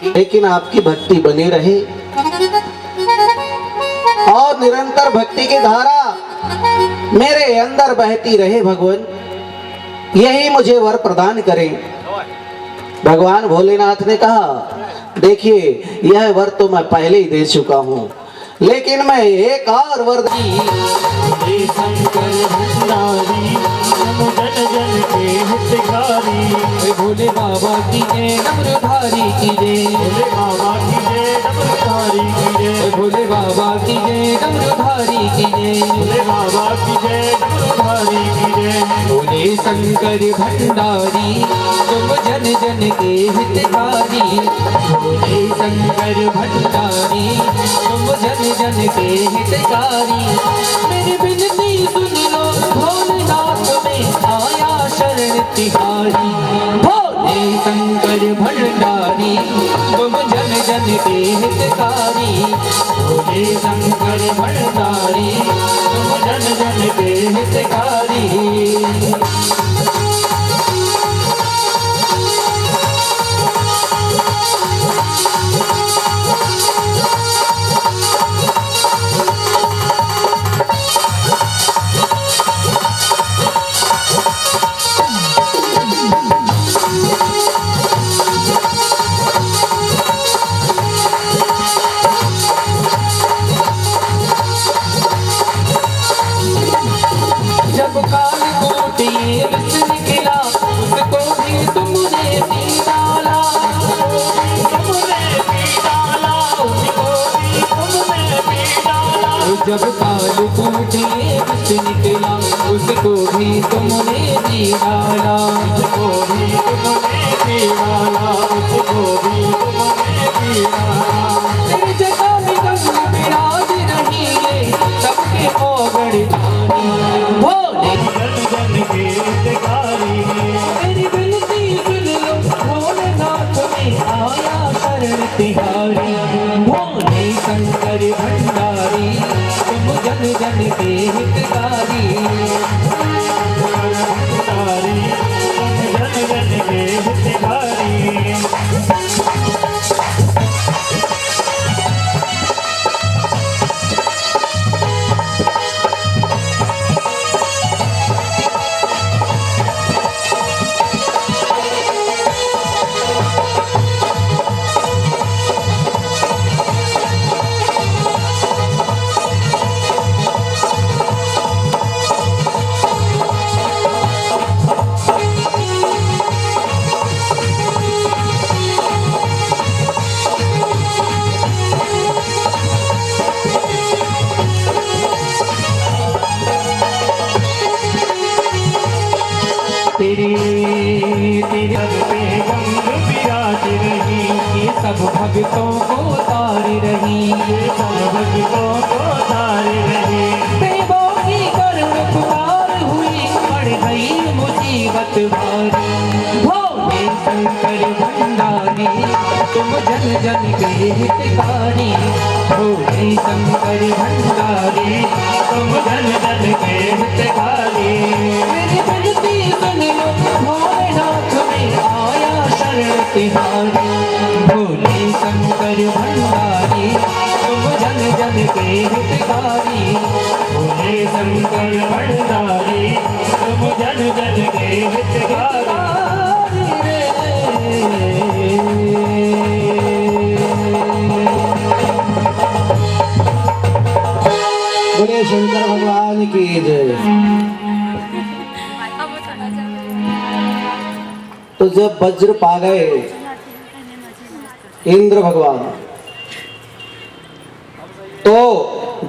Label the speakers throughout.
Speaker 1: लेकिन आपकी भक्ति बनी रहे और निरंतर भक्ति की धारा मेरे अंदर बहती रहे भगवान, यही मुझे वर प्रदान करें। भगवान भोलेनाथ ने कहा, देखिए यह वर तो मैं पहले ही दे चुका हूँ, लेकिन मैं एक और वर
Speaker 2: भोले बाबा की जय डमरूधारी की जय, भोले बाबा की जय डमरूधारी की जय, भोले बाबा की जय डमरूधारी की जय, भोले बाबा की जय डमरूधारी की जय। भोले शंकर भंडारी तुम जन जन के हितकारी, भोले शंकर भंडारी तुम जन जन के हितकारी। मेरी विनती सुन लो भोलेनाथ में आया शरण तिहारी, भोले शंकर भंडारी तुम जन जन के हितकारी, भोले शंकर भंडारी तुम जन जन के हितकारी। जब काल कोट ये विष निकला उसको भी तुमने पी डाला, तुमने पी डाला, उसको भी तुमने पी डाला। जब काल कोट ये विष निकला उसको भी तुमने पी डाला, उसको भी तुमने पी डाला, उसको भी तुमने पी डाला। तेरी जगह में गंगा विराज रही है सबके ओगड़ धानी, भोले जन जन के हितकारी। मेरी विनती सुन लो भोलेनाथ में आया शरण तिहारी, भोले शंकर भंडारी तुम जन जन के हितकारी, भंडारी तुम जन जन के हितकारी। तेरे सब पे गंग विराज रही, ये सब भक्तों को तारी रही, ये सब भक्तों को तारी रही। देवों की करुण पुकार हुई पड़ गई मुसीबत भारी, भोले शंकर भंडारी तुम जन जन के हितकारी, भोले शंकर भंडारी तुम जन जन के हितकारी। मेरी विनती सुन लो भोलेनाथ में आया शरण तिहारी, भोले शंकर भंडारी तुम जन जन के हितकारी, भोले शंकर भंडारी तुम जन जन के हितकारी।
Speaker 1: बोले शंकर भगवान की जय। तो जब वज्र पा गए इंद्र भगवान, तो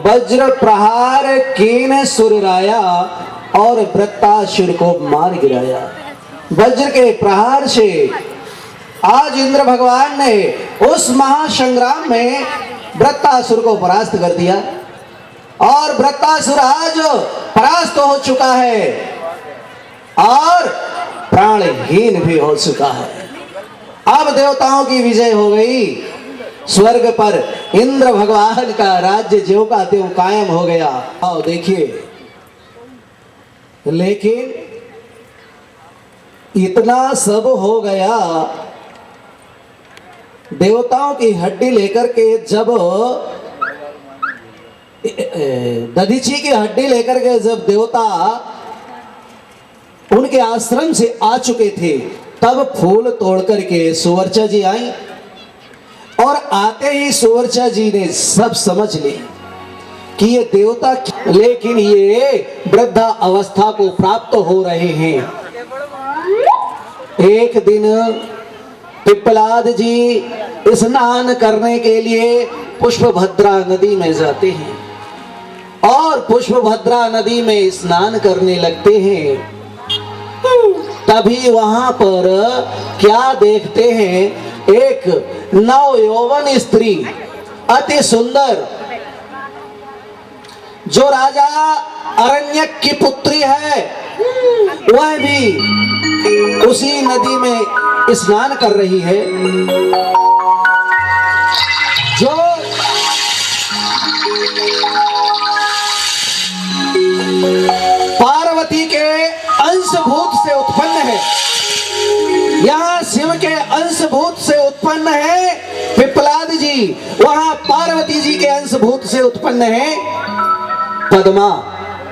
Speaker 1: वज्र प्रहार कीन सुरराया और वृत्तासुर को मार गिराया। वज्र के प्रहार से आज इंद्र भगवान ने उस महासंग्राम में वृत्तासुर को परास्त कर दिया और वृत्तासुर आज परास्त हो चुका है और प्राणहीन भी हो चुका है। अब देवताओं की विजय हो गई, स्वर्ग पर इंद्र भगवान का राज्य ज्यों का त्यों कायम हो गया। आओ देखिए, लेकिन इतना सब हो गया देवताओं की हड्डी लेकर के जब दधीची की हड्डी लेकर के जब देवता उनके आश्रम से आ चुके थे, तब फूल तोड़ करके सुवर्चा जी आई और आते ही सुवर्चा जी ने सब समझ ली कि ये देवता, लेकिन ये वृद्धा अवस्था को प्राप्त हो रहे हैं। एक दिन पिप्पलाद जी स्नान करने के लिए पुष्पभद्रा नदी में जाते हैं और पुष्पभद्रा नदी में स्नान करने लगते हैं। तभी वहां पर क्या देखते हैं, एक नव यौवन स्त्री अति सुंदर, जो राजा अरण्यक की पुत्री है, वह भी उसी नदी में स्नान कर रही है। जो पार्वती के अंशभूत से उत्पन्न है, यहाँ शिव के अंशभूत से उत्पन्न है पिप्पलाद जी, वहां पार्वती जी के अंशभूत से उत्पन्न है पद्मा।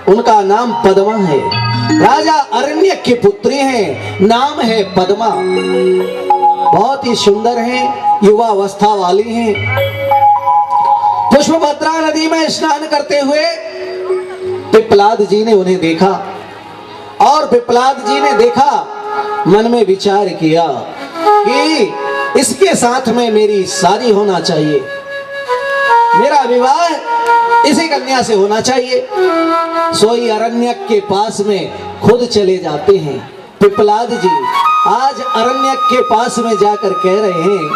Speaker 1: उनका नाम पद्मा है, राजा अरण्यक की पुत्री है, नाम है पद्मा। बहुत ही सुंदर है, युवा अवस्था वाली हैं। पुष्पभद्रा नदी में स्नान करते हुए पिप्पलाद जी ने उन्हें देखा और पिप्पलाद जी ने देखा, मन में विचार किया कि इसके साथ में मेरी शादी होना चाहिए, मेरा विवाह इसी कन्या से होना चाहिए। सोई अरण्यक के पास में खुद चले जाते हैं। पिप्पलाद जी आज अरण्यक के पास में जाकर कह रहे हैं,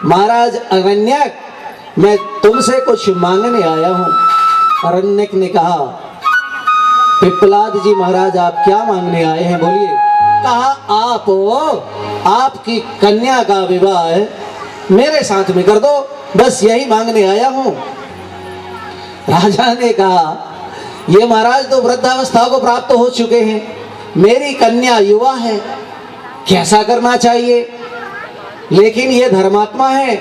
Speaker 1: महाराज अरण्यक, मैं तुमसे कुछ मांगने आया हूं। अरण्यक ने कहा, पिप्पलाद जी महाराज आप क्या मांगने आए हैं, बोलिए। कहा, आपकी कन्या का विवाह मेरे साथ में कर दो, बस यही मांगने आया हूं। राजा ने कहा, ये महाराज तो वृद्धावस्था को प्राप्त हो चुके हैं, मेरी कन्या युवा है, कैसा करना चाहिए? लेकिन ये धर्मात्मा है,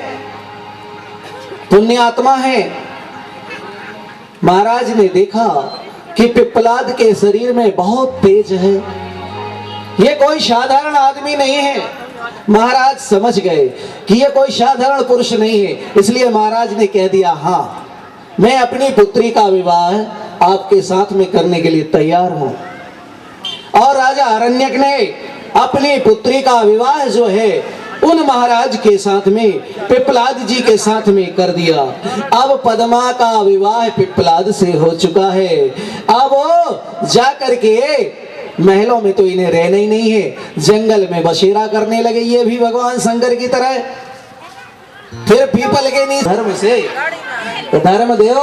Speaker 1: पुण्यात्मा है। महाराज ने देखा कि पिप्पलाद के शरीर में बहुत तेज है, ये कोई साधारण आदमी नहीं है। महाराज समझ गए कि ये कोई साधारण पुरुष नहीं है, इसलिए महाराज ने कह दिया, हाँ मैं अपनी पुत्री का विवाह आपके साथ में करने के लिए तैयार हूं। और राजा अरण्यक ने अपनी पुत्री का विवाह जो है उन महाराज के साथ में, पिप्पलाद जी के साथ में कर दिया। अब पद्मा का विवाह पिप्पलाद से हो चुका है। अब जाकर के महलों में तो इन्हें रहना ही नहीं है, जंगल में बसेरा करने लगे, ये भी भगवान शंकर की तरह। फिर पीपल के नीचे धर्म से, तो धर्म देव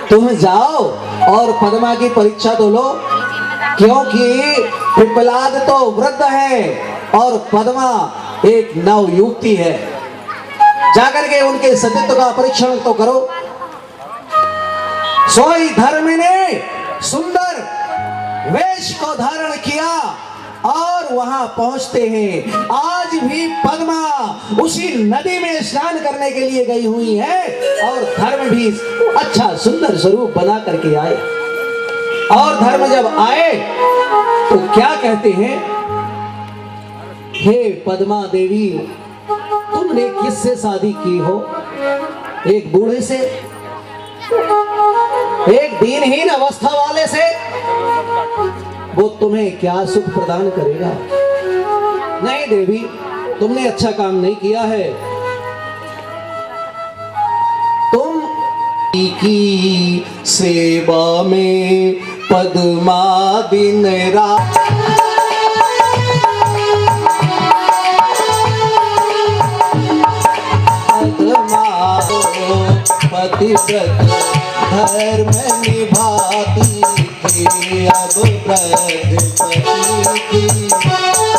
Speaker 1: तुम जाओ और पद्मा की परीक्षा तो लो, क्योंकि पिप्पलाद तो वृद्ध है और पद्मा एक नव युवती है। जाकर के उनके सतीत्व का परीक्षण तो करो। सोई धर्म ने सुंदर वेश को धारण किया और वहां पहुंचते हैं। आज भी पद्मा उसी नदी में स्नान करने के लिए गई हुई है और धर्म भी अच्छा सुंदर स्वरूप बना करके आए। और धर्म जब आए तो क्या कहते हैं, हे पद्मा देवी, तुमने किससे शादी की हो? एक बूढ़े से, एक दीनहीन अवस्था वाले से? वो तुम्हें क्या सुख प्रदान करेगा? नहीं देवी, तुमने अच्छा काम नहीं किया है। तुम की सेवा में पद्मा दिन रात पतिव्रत धर्म निभाती थी, अब ब्रजपति की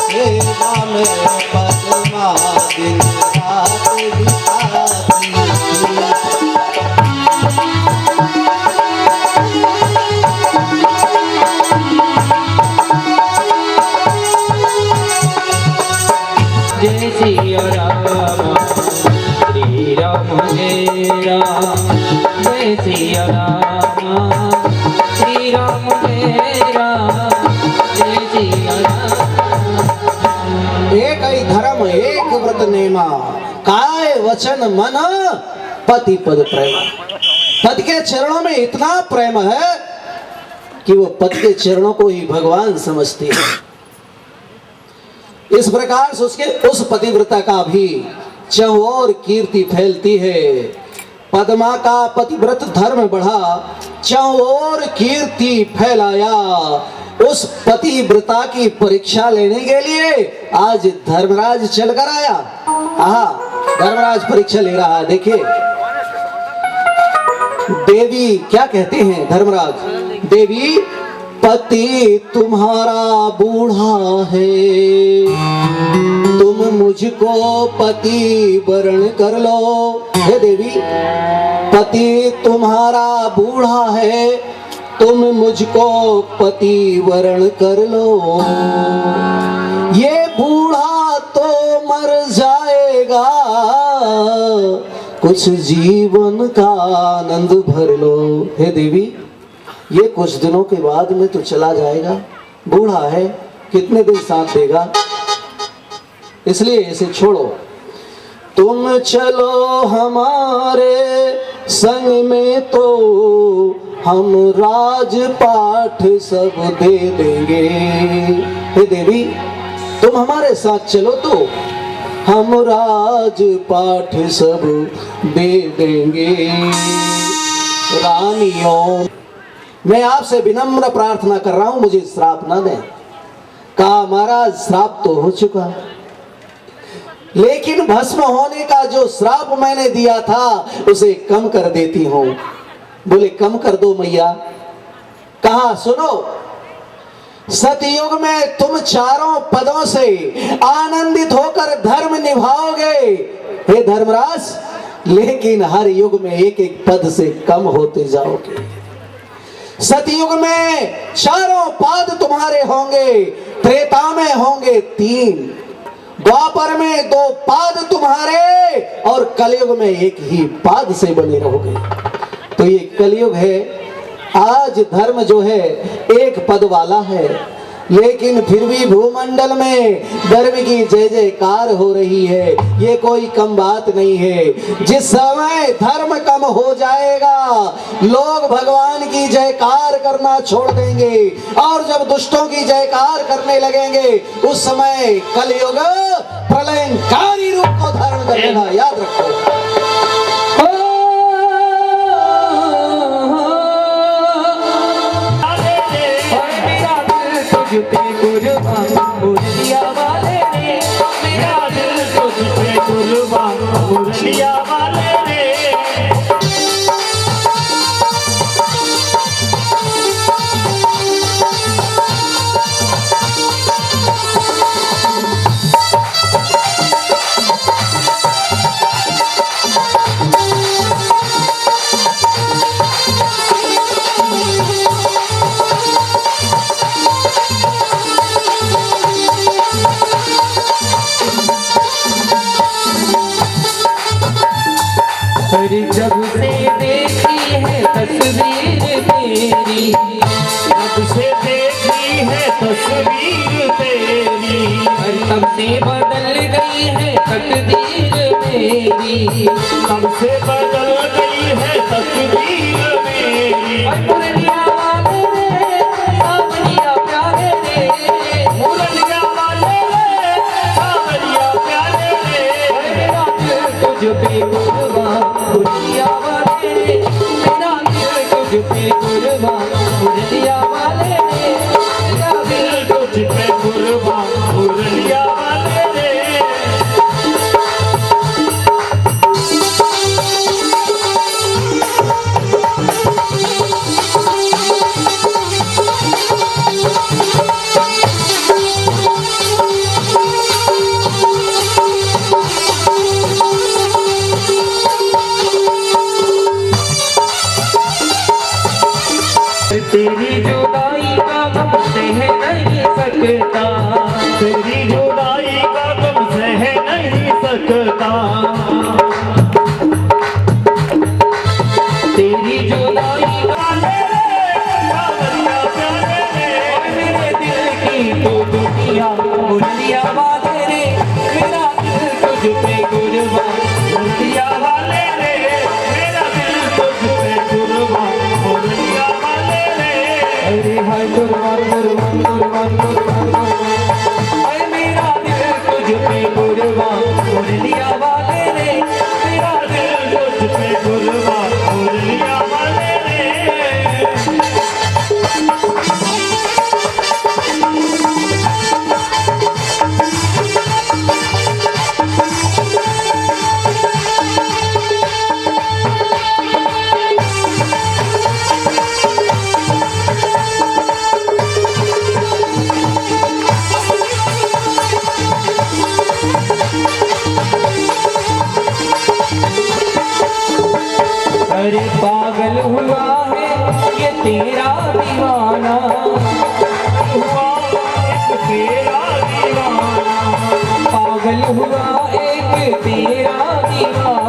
Speaker 1: सेवा में पद्मा दिन रात बिताती
Speaker 2: थी। जय सिया राम राम जय राम जय सिया राम श्री राम जय राम जय सिया राम।
Speaker 1: एक ही धर्म एक व्रत नेमा काय वचन मन पति पद प्रेम। पति के चरणों में इतना प्रेम है कि वो पति के चरणों को ही भगवान समझती है। इस प्रकार से उसके उस पतिव्रता का भी चहुओर कीर्ति फैलती है। पद्मा का पतिव्रत धर्म बढ़ा, चहुओर कीर्ति फैलाया। उस पतिव्रता की परीक्षा लेने के लिए आज धर्मराज चलकर आया। धर्मराज परीक्षा ले रहा है। देखिए देवी क्या कहते हैं धर्मराज, देवी पति तुम्हारा बूढ़ा है, तुम मुझको पति वरण कर लो। हे देवी पति तुम्हारा बूढ़ा है, तुम मुझको पति वरण कर लो। ये बूढ़ा तो मर जाएगा, कुछ जीवन का आनंद भर लो। हे देवी ये कुछ दिनों के बाद में तो चला जाएगा, बूढ़ा है कितने दिन साथ देगा, इसलिए इसे छोड़ो। तुम चलो हमारे संग में तो हम राजपाठ सब दे देंगे। हे देवी तुम हमारे साथ चलो तो हम राजपाठ सब दे देंगे। रानियों मैं आपसे विनम्र प्रार्थना कर रहा हूं, मुझे श्राप ना दें। कहा महाराज श्राप तो हो चुका, लेकिन भस्म होने का जो श्राप मैंने दिया था उसे कम कर देती हूं। बोले कम कर दो मैया। कहा सुनो, सतयुग में तुम चारों पदों से आनंदित होकर धर्म निभाओगे हे धर्मराज, लेकिन हर युग में एक एक पद से कम होते जाओगे। सतयुग में चारों पाद तुम्हारे होंगे, त्रेता में होंगे 3, द्वापर में 2 पाद तुम्हारे और कलयुग में एक ही पाद से बने रहोगे। तो ये कलयुग है। आज धर्म जो है एक पद वाला है, लेकिन फिर भी भूमंडल में धर्म की जय जयकार हो रही है। ये कोई कम बात नहीं है। जिस समय धर्म कम हो जाएगा लोग भगवान की जयकार करना छोड़ देंगे, और जब दुष्टों की जयकार करने लगेंगे उस समय कलयुग प्रलयंकारी रूप को धारण करेगा। याद रखो।
Speaker 2: मुरलिया वाले रे मेरा दिल तुझ पे कुर्बान, मुरलिया वाले रे। जब से देखी है तस्वीर तेरी, जब से देखी है तस्वीर तेरी, तब से बदल गई है तकदीर मेरी, तब से बदल गई है तकदीर मेरी। मुरलिया वाले रे सावरिया प्यारे रे, मुरलिया वाले रे सावरिया प्यारे रे, मेरा दिल तुझ पे कुर्बान, मुरलिया वाले रे मेरा दिल तुझ पे कुर्बान, मुरलिया वाले रे मेरा दिल तुझ पे कुर्बान, मुरलिया वाले रे। तेरी जुदाई का गम सह नहीं सकता, तेरी जुदाई का गम सह नहीं सकता,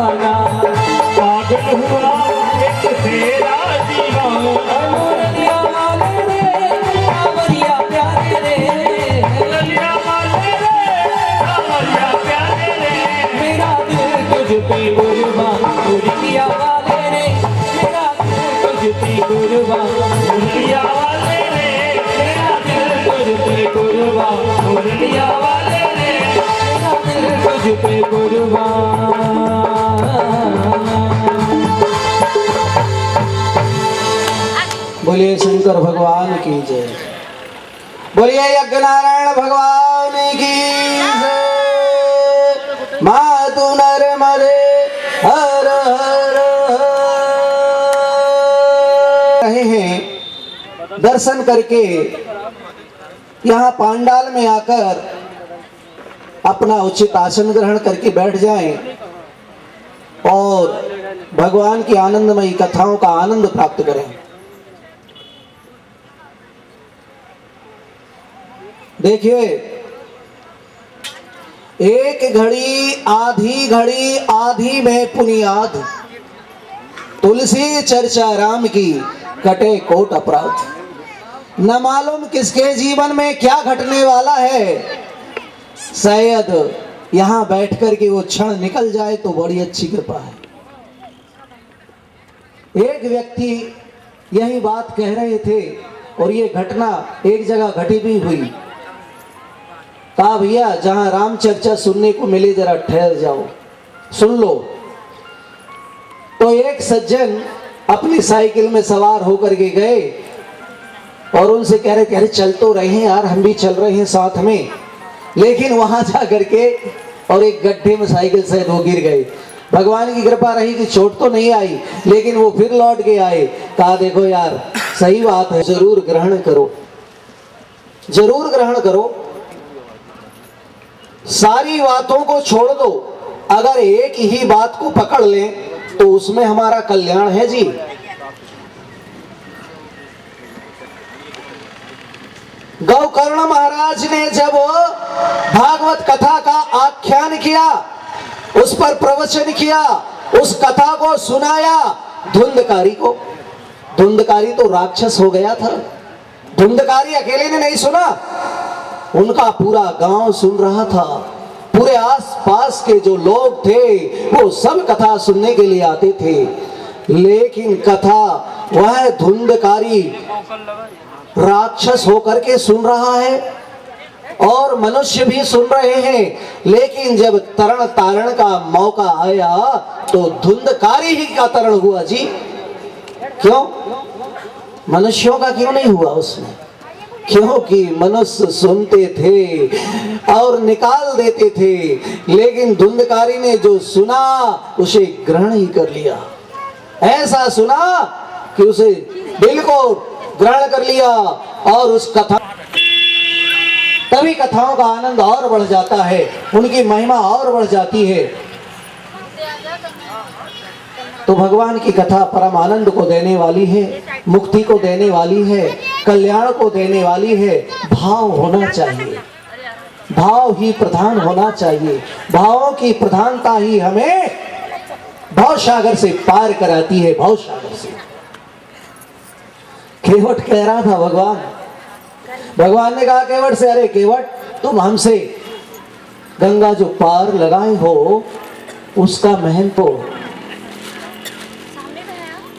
Speaker 2: दीवाना, पागल हुआ एक तेरा दीवाना। मुरलिया वाले रे कांवरिया प्यारे रे, मुरलिया वाले रे कांवरिया प्यारे रे, मेरा दिल तुझ पे कुर्बान मुरलिया वाले रे, मेरा दिल तुझ पे कुर्बान मुरलिया वाले रे, मेरा दिल तुझ पे कुर्बान मुरलिया वाले रे, मेरा दिल तुझ पे कुर्बान।
Speaker 1: बोलिए शंकर भगवान की जय, बोलिए यज्ञ नारायण भगवान की जय। मातु नर्मदे हर हर रहे हैं, दर्शन करके यहाँ पांडाल में आकर अपना उचित आसन ग्रहण करके बैठ जाएं और भगवान की आनंदमयी कथाओं का आनंद प्राप्त करें। देखिए, एक घड़ी आधी में पुनियाद, तुलसी चर्चा राम की कटे कोट अपराध। न मालूम किसके जीवन में क्या घटने वाला है, शायद यहां बैठकर के वो क्षण निकल जाए तो बड़ी अच्छी कृपा है। एक व्यक्ति यही बात कह रहे थे और ये घटना एक जगह घटी भी हुई। कहा भैया जहां राम चर्चा सुनने को मिले जरा ठहर जाओ, सुन लो। तो एक सज्जन अपनी साइकिल में सवार होकर के गए और उनसे कह रहे थे अरे चल तो रहे हैं यार, हम भी चल रहे हैं साथ में, लेकिन वहां जा करके और एक गड्ढे में साइकिल से वो गिर गए। भगवान की कृपा रही कि चोट तो नहीं आई, लेकिन वो फिर लौट के आए। कहा देखो यार सही बात है, जरूर ग्रहण करो, जरूर ग्रहण करो, सारी बातों को छोड़ दो, अगर एक ही बात को पकड़ लें तो उसमें हमारा कल्याण है जी। गौकर्ण महाराज ने जब भागवत कथा का आख्यान किया, उस पर प्रवचन किया, उस कथा को सुनाया धुंधकारी को। धुंधकारी तो राक्षस हो गया था। धुंधकारी अकेले ने नहीं सुना, उनका पूरा गांव सुन रहा था। पूरे आसपास के जो लोग थे वो सब कथा सुनने के लिए आते थे, लेकिन कथा वह धुंधकारी राक्षस होकर के सुन रहा है और मनुष्य भी सुन रहे हैं। लेकिन जब तरण तारण का मौका आया तो धुंधकारी ही का तरण हुआ जी। क्यों? मनुष्यों का क्यों नहीं हुआ उसमें? क्योंकि मनुष्य सुनते थे और निकाल देते थे, लेकिन धुंधकारी ने जो सुना उसे ग्रहण ही कर लिया। ऐसा सुना कि उसे दिल को ग्रहण कर लिया और उस कथा, तभी कथाओं का आनंद और बढ़ जाता है, उनकी महिमा और बढ़ जाती है। तो भगवान की कथा परम आनंद को देने वाली है, मुक्ति को देने वाली है, कल्याण को देने वाली है। भाव होना चाहिए, भाव ही प्रधान होना चाहिए। भावों की प्रधानता ही हमें भाव सागर से पार कराती है। भाव सागर से केवट कह रहा था भगवान ने कहा केवट से, अरे केवट तुम हमसे गंगा जो पार लगाए हो उसका महंत हो।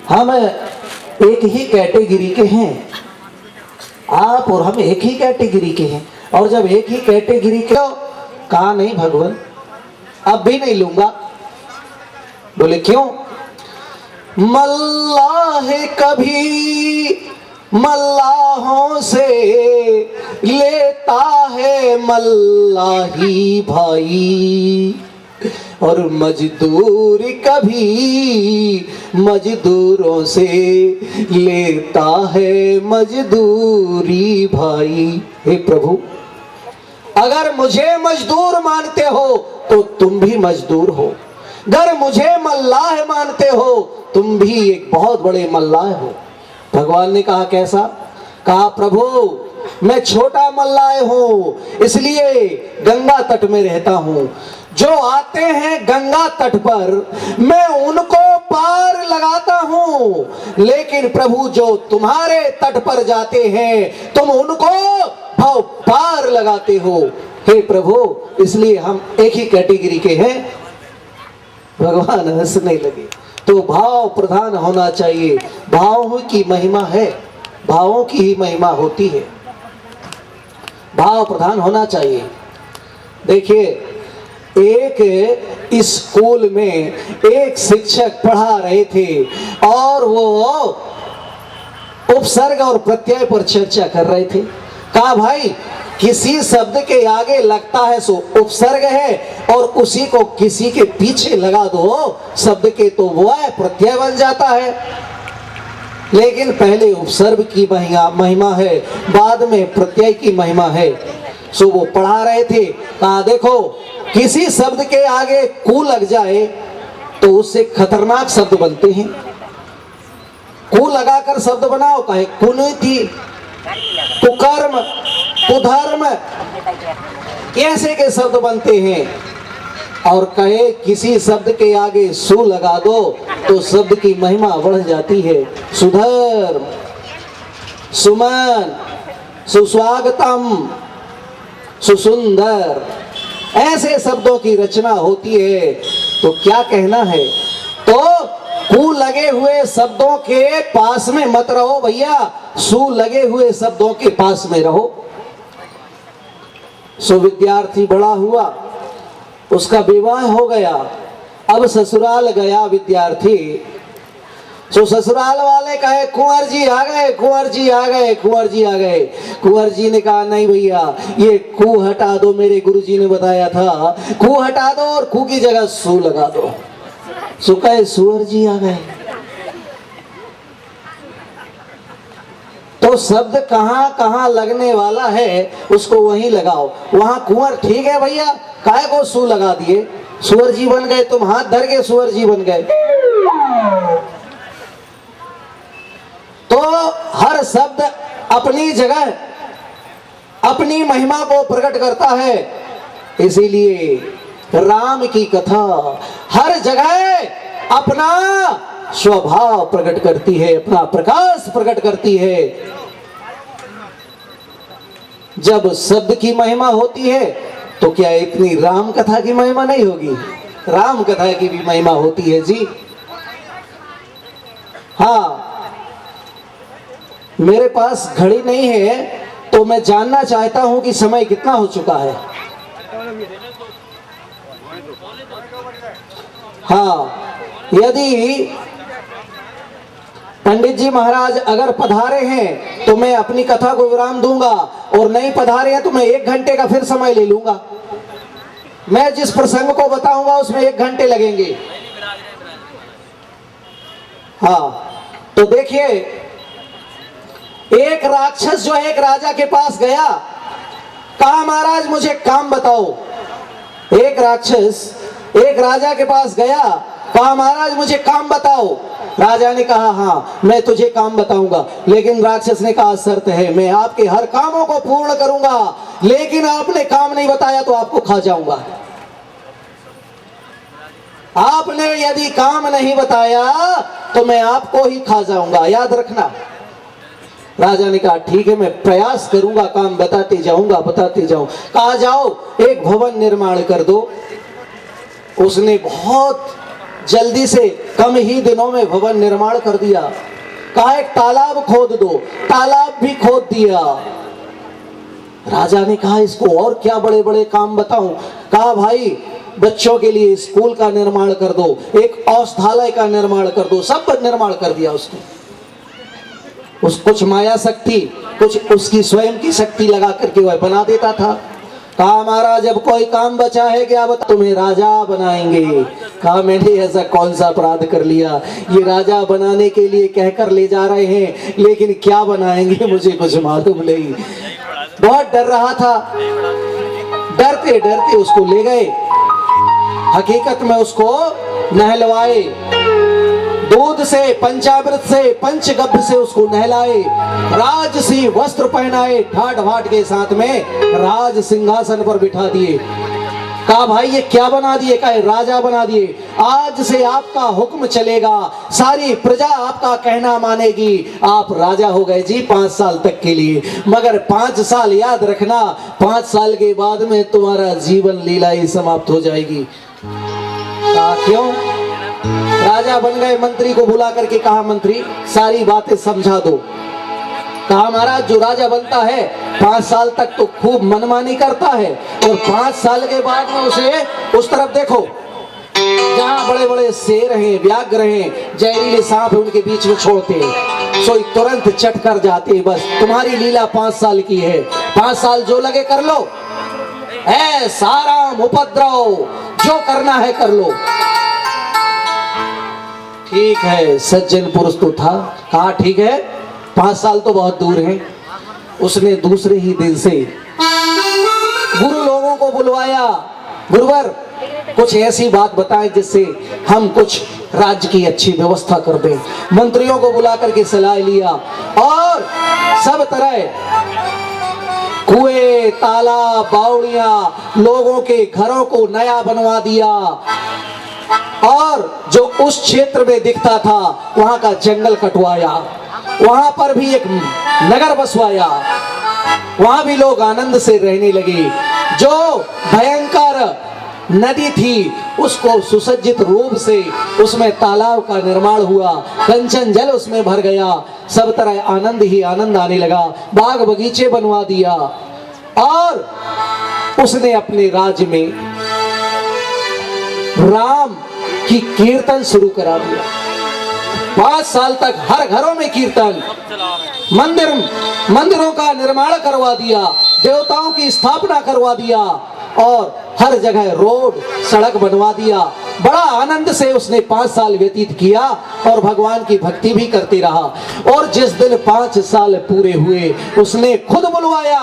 Speaker 1: हम एक ही कैटेगरी के हैं, आप और हम एक ही कैटेगरी के हैं। और जब एक ही कैटेगरी के हो, कहा नहीं भगवान अब भी नहीं लूंगा। बोले क्यों? मल्लाह कभी मल्लाहों से लेता है मल्लाही भाई, और मजदूर कभी मजदूरों से लेता है मजदूरी भाई। हे प्रभु, अगर मुझे मजदूर मानते हो तो तुम भी मजदूर हो, अगर मुझे मल्लाह मानते हो तुम भी एक बहुत बड़े मल्लाह हो। भगवान ने कहा कैसा? कहा प्रभु मैं छोटा मल्लाह हूं, इसलिए गंगा तट में रहता हूं। जो आते हैं गंगा तट पर, मैं उनको पार लगाता हूं, लेकिन प्रभु जो तुम्हारे तट पर जाते हैं तुम उनको भाव पार लगाते हो। हे प्रभु, इसलिए हम एक ही कैटेगरी के हैं। भगवान हंसने लगे। तो भाव प्रधान होना चाहिए। भावों की महिमा है, भावों की ही महिमा होती है, भाव प्रधान होना चाहिए। देखिए, एक स्कूल में एक शिक्षक पढ़ा रहे थे और वो उपसर्ग और प्रत्यय पर चर्चा कर रहे थे। कहा भाई, किसी शब्द के आगे लगता है सो उपसर्ग है, और उसी को किसी के पीछे लगा दो शब्द के तो वो है प्रत्यय बन जाता है। लेकिन पहले उपसर्ग की महिमा है, बाद में प्रत्यय की महिमा है। सो वो पढ़ा रहे थे। कहा देखो, किसी शब्द के आगे कु लग जाए तो उससे खतरनाक शब्द बनते हैं। कु लगाकर शब्द बनाओ, कहे कुनीति, कुकर्म, कुधर्म, कैसे के शब्द बनते हैं। और कहे किसी शब्द के आगे सु लगा दो तो शब्द की महिमा बढ़ जाती है। सुधर्म, सुमन, सुस्वागतम, सुसुंदर, ऐसे शब्दों की रचना होती है। तो क्या कहना है, तो कु लगे हुए शब्दों के पास में मत रहो भैया, सु लगे हुए शब्दों के पास में रहो। सो विद्यार्थी बड़ा हुआ, उसका विवाह हो गया, अब ससुराल गया विद्यार्थी। सो ससुराल वाले कहे कुंवर जी आ गए, कुंवर जी आ गए, कुंवर जी आ गए। कुंवर जी ने कहा नहीं भैया, ये कु हटा दो, मेरे गुरुजी ने बताया था कु हटा दो और कु की जगह सु लगा दो। सो कहे सुअर जी आ गए। तो शब्द कहां कहां लगने वाला है उसको वहीं लगाओ। वहां कुंवर ठीक है भैया, काहे को सु लगा दिए, सुअर जी बन गए, तुम हाथ धर के सुअर जी बन गए। तो हर शब्द अपनी जगह अपनी महिमा को प्रकट करता है। इसीलिए राम की कथा हर जगह अपना स्वभाव प्रकट करती है, अपना प्रकाश प्रकट करती है। जब शब्द की महिमा होती है तो क्या इतनी राम कथा की महिमा नहीं होगी? राम कथा की भी महिमा होती है जी। हाँ, मेरे पास घड़ी नहीं है तो मैं जानना चाहता हूं कि समय कितना हो चुका है। हाँ, यदि पंडित जी महाराज अगर पधारे हैं तो मैं अपनी कथा को विराम दूंगा, और नहीं पधारे हैं तो मैं 1 घंटे का फिर समय ले लूंगा। मैं जिस प्रसंग को बताऊंगा उसमें 1 घंटे लगेंगे। हाँ, तो देखिए, एक राक्षस जो है एक राजा के पास गया, कहा महाराज मुझे काम बताओ। एक राक्षस एक राजा के पास गया, कहा महाराज मुझे काम बताओ। राजा ने कहा हाँ मैं तुझे काम बताऊंगा, लेकिन राक्षस ने कहा शर्त है, मैं आपके हर कामों को पूर्ण करूंगा, लेकिन आपने काम नहीं बताया तो आपको खा जाऊंगा। आपने यदि काम नहीं बताया तो मैं आपको ही खा जाऊंगा, याद रखना। राजा ने कहा ठीक है, मैं प्रयास करूंगा, काम बताते जाऊंगा, बताते जाऊं। कहा जाओ एक भवन निर्माण कर दो। उसने बहुत जल्दी से कम ही दिनों में भवन निर्माण कर दिया। कहा एक तालाब खोद दो, तालाब भी खोद दिया। राजा ने कहा इसको और क्या बड़े बड़े काम बताऊं। कहा भाई बच्चों के लिए स्कूल का निर्माण कर दो, एक औषधालय का निर्माण कर दो। सब निर्माण कर दिया उसने। कुछ माया शक्ति, कुछ उसकी स्वयं की शक्ति लगा करके वह बना देता था। कहा महाराज अब कोई काम बचा है क्या, बता, तुम्हें राजा बनाएंगे। कहा मैंने ऐसा कौन सा अपराध कर लिया, ये राजा बनाने के लिए कहकर ले जा रहे हैं, लेकिन क्या बनाएंगे मुझे कुछ मालूम नहीं। बहुत डर रहा था। डरते डरते उसको ले गए। हकीकत में उसको नहलवाए, दूध से, पंचामृत से, पंचगव्य से उसको नहलाए, राजसी वस्त्र पहनाए, ठाट भाट के साथ में राज सिंहासन पर बिठा दिए। कहा भाई ये क्या बना दिए? कहा राजा बना दिए। आज से आपका हुक्म चलेगा, सारी प्रजा आपका कहना मानेगी, आप राजा हो गए जी 5 साल तक के लिए। मगर 5 साल याद रखना, 5 साल के बाद में तुम्हारा जीवन लीला ही समाप्त हो जाएगी। कहा क्यों? राजा बन गए, मंत्री को बुला करके कहा मंत्री सारी बातें समझा दो। कहा महाराज जो राजा बनता है 5 साल तक तो खूब मनमानी करता है, और 5 साल के बाद में उसे उस तरफ देखो जहां बड़े बड़े शेर हैं, व्याघ्र हैं, जहरीले सांप हैं, उनके बीच में छोड़ते हैं, सो तुरंत चट कर जाते हैं। बस तुम्हारी लीला 5 साल की है, 5 साल जो लगे कर लो, है साराम उपद्रव जो करना है कर लो। ठीक है, सज्जन पुरुष तो था, कहा ठीक है 5 साल तो बहुत दूर है। उसने दूसरे ही दिन से गुरु लोगों को बुलवाया, गुरुवर कुछ ऐसी बात बताएं जिससे हम कुछ राज्य की अच्छी व्यवस्था कर दें। मंत्रियों को बुला करके सलाह लिया और सब तरह कुएं, तालाब, बावड़ियां, लोगों के घरों को नया बनवा दिया, और जो उस क्षेत्र में दिखता था वहां का जंगल कटवाया, वहां पर भी एक नगर बसवाया, वहां भी लोग आनंद से रहने लगे। जो भयंकर नदी थी उसको सुसज्जित रूप से उसमें तालाब का निर्माण हुआ, कंचन जल उसमें भर गया, सब तरह आनंद ही आनंद आने लगा, बाग बगीचे बनवा दिया, और उसने अपने राज्य में राम की कीर्तन शुरू करा दिया। 5 साल तक हर घरों में कीर्तन, मंदिरों का निर्माण करवा दिया, देवताओं की स्थापना करवा दिया, और हर जगह रोड सड़क बनवा दिया। बड़ा आनंद से उसने 5 साल व्यतीत किया और भगवान की भक्ति भी करते रहा। और जिस दिन 5 साल पूरे हुए उसने खुद बुलवाया,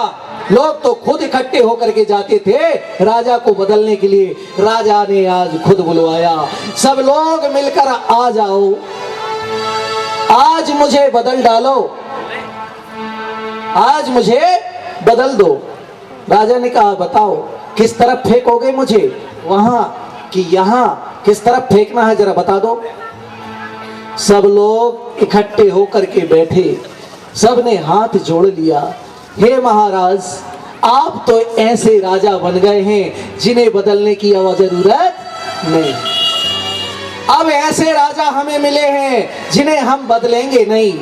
Speaker 1: लोग तो खुद इकट्ठे होकर के जाते थे राजा को बदलने के लिए, राजा ने आज खुद बुलवाया, सब लोग मिलकर आ जाओ, आज मुझे बदल डालो, आज मुझे बदल दो। राजा ने कहा बताओ किस तरफ फेंकोगे मुझे, वहां कि यहां, किस तरफ फेंकना है जरा बता दो। सब लोग इकट्ठे होकर के बैठे, सब ने हाथ जोड़ लिया, हे महाराज आप तो ऐसे राजा बन गए हैं जिन्हें बदलने की जरूरत नहीं। अब ऐसे राजा हमें मिले हैं जिन्हें हम बदलेंगे नहीं।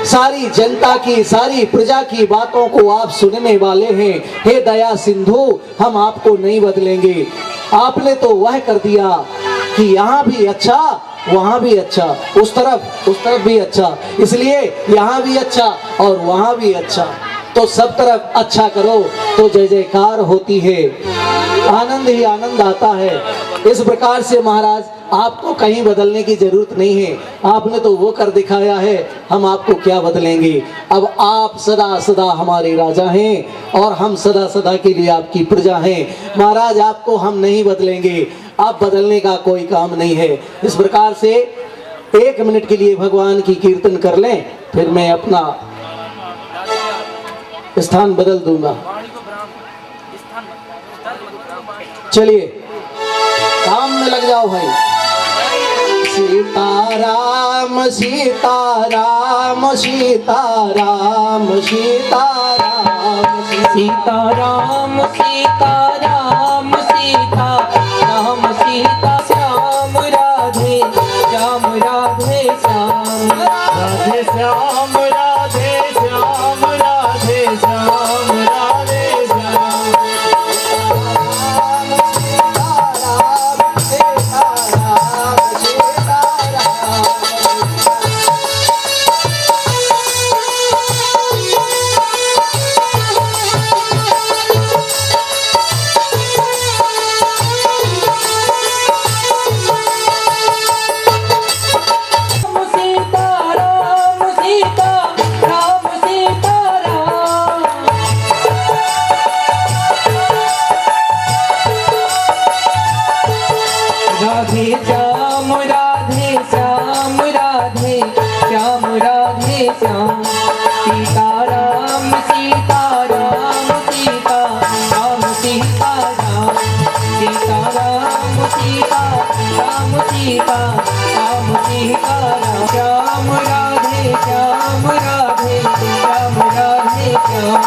Speaker 1: सारी जनता की, सारी प्रजा की बातों को आप सुनने वाले हैं, हे दया सिंधु हम आपको नहीं बदलेंगे। आपने तो वह कर दिया कि यहाँ भी अच्छा, वहां भी अच्छा, उस तरफ भी अच्छा, इसलिए यहाँ भी अच्छा और वहां भी अच्छा, तो सब तरफ अच्छा करो तो जय जयकार होती है, आनंद ही आनंद आता है। इस प्रकार से महाराज आपको कहीं बदलने की जरूरत नहीं है, आपने तो वो कर दिखाया है, हम आपको क्या बदलेंगे। अब आप सदा सदा हमारे राजा हैं और हम सदा सदा के लिए आपकी प्रजा हैं। महाराज आपको हम नहीं बदलेंगे, आप बदलने का कोई काम नहीं है। इस प्रकार से 1 मिनट के लिए भगवान की कीर्तन कर लें, फिर मैं अपना स्थान बदल दूंगा। चलिए काम में लग जाओ भाई। सीताराम सीताराम सीताराम सीताराम
Speaker 2: सीताराम सीताराम सीताराम सीता श्याम राधे श्याम राधे श्याम राधे श्याम राधे श्याम राधे श्याम राधे श्याम। सीता राम सीता श्याम राधे श्याम राधे श्याम राधे श्याम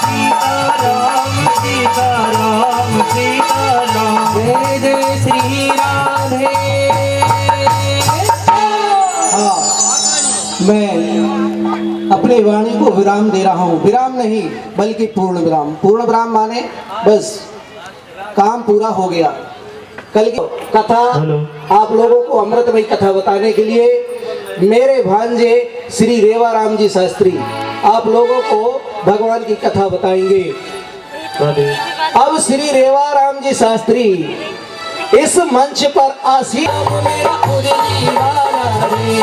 Speaker 2: सीता राम सीता राम सीता राम जय जय श्री राधे।
Speaker 1: हाँ, मैं अपनी वाणी को विराम दे रहा हूँ। विराम नहीं बल्कि पूर्ण विराम। पूर्ण विराम माने बस काम पूरा हो गया। कल की कथा आप लोगों को अमृतमयी कथा बताने के लिए मेरे भांजे श्री रेवाराम जी शास्त्री आप लोगों को भगवान की कथा बताएंगे। अब श्री रेवाराम जी शास्त्री इस मंच पर आसीन
Speaker 2: मेरा मुरली वाला रे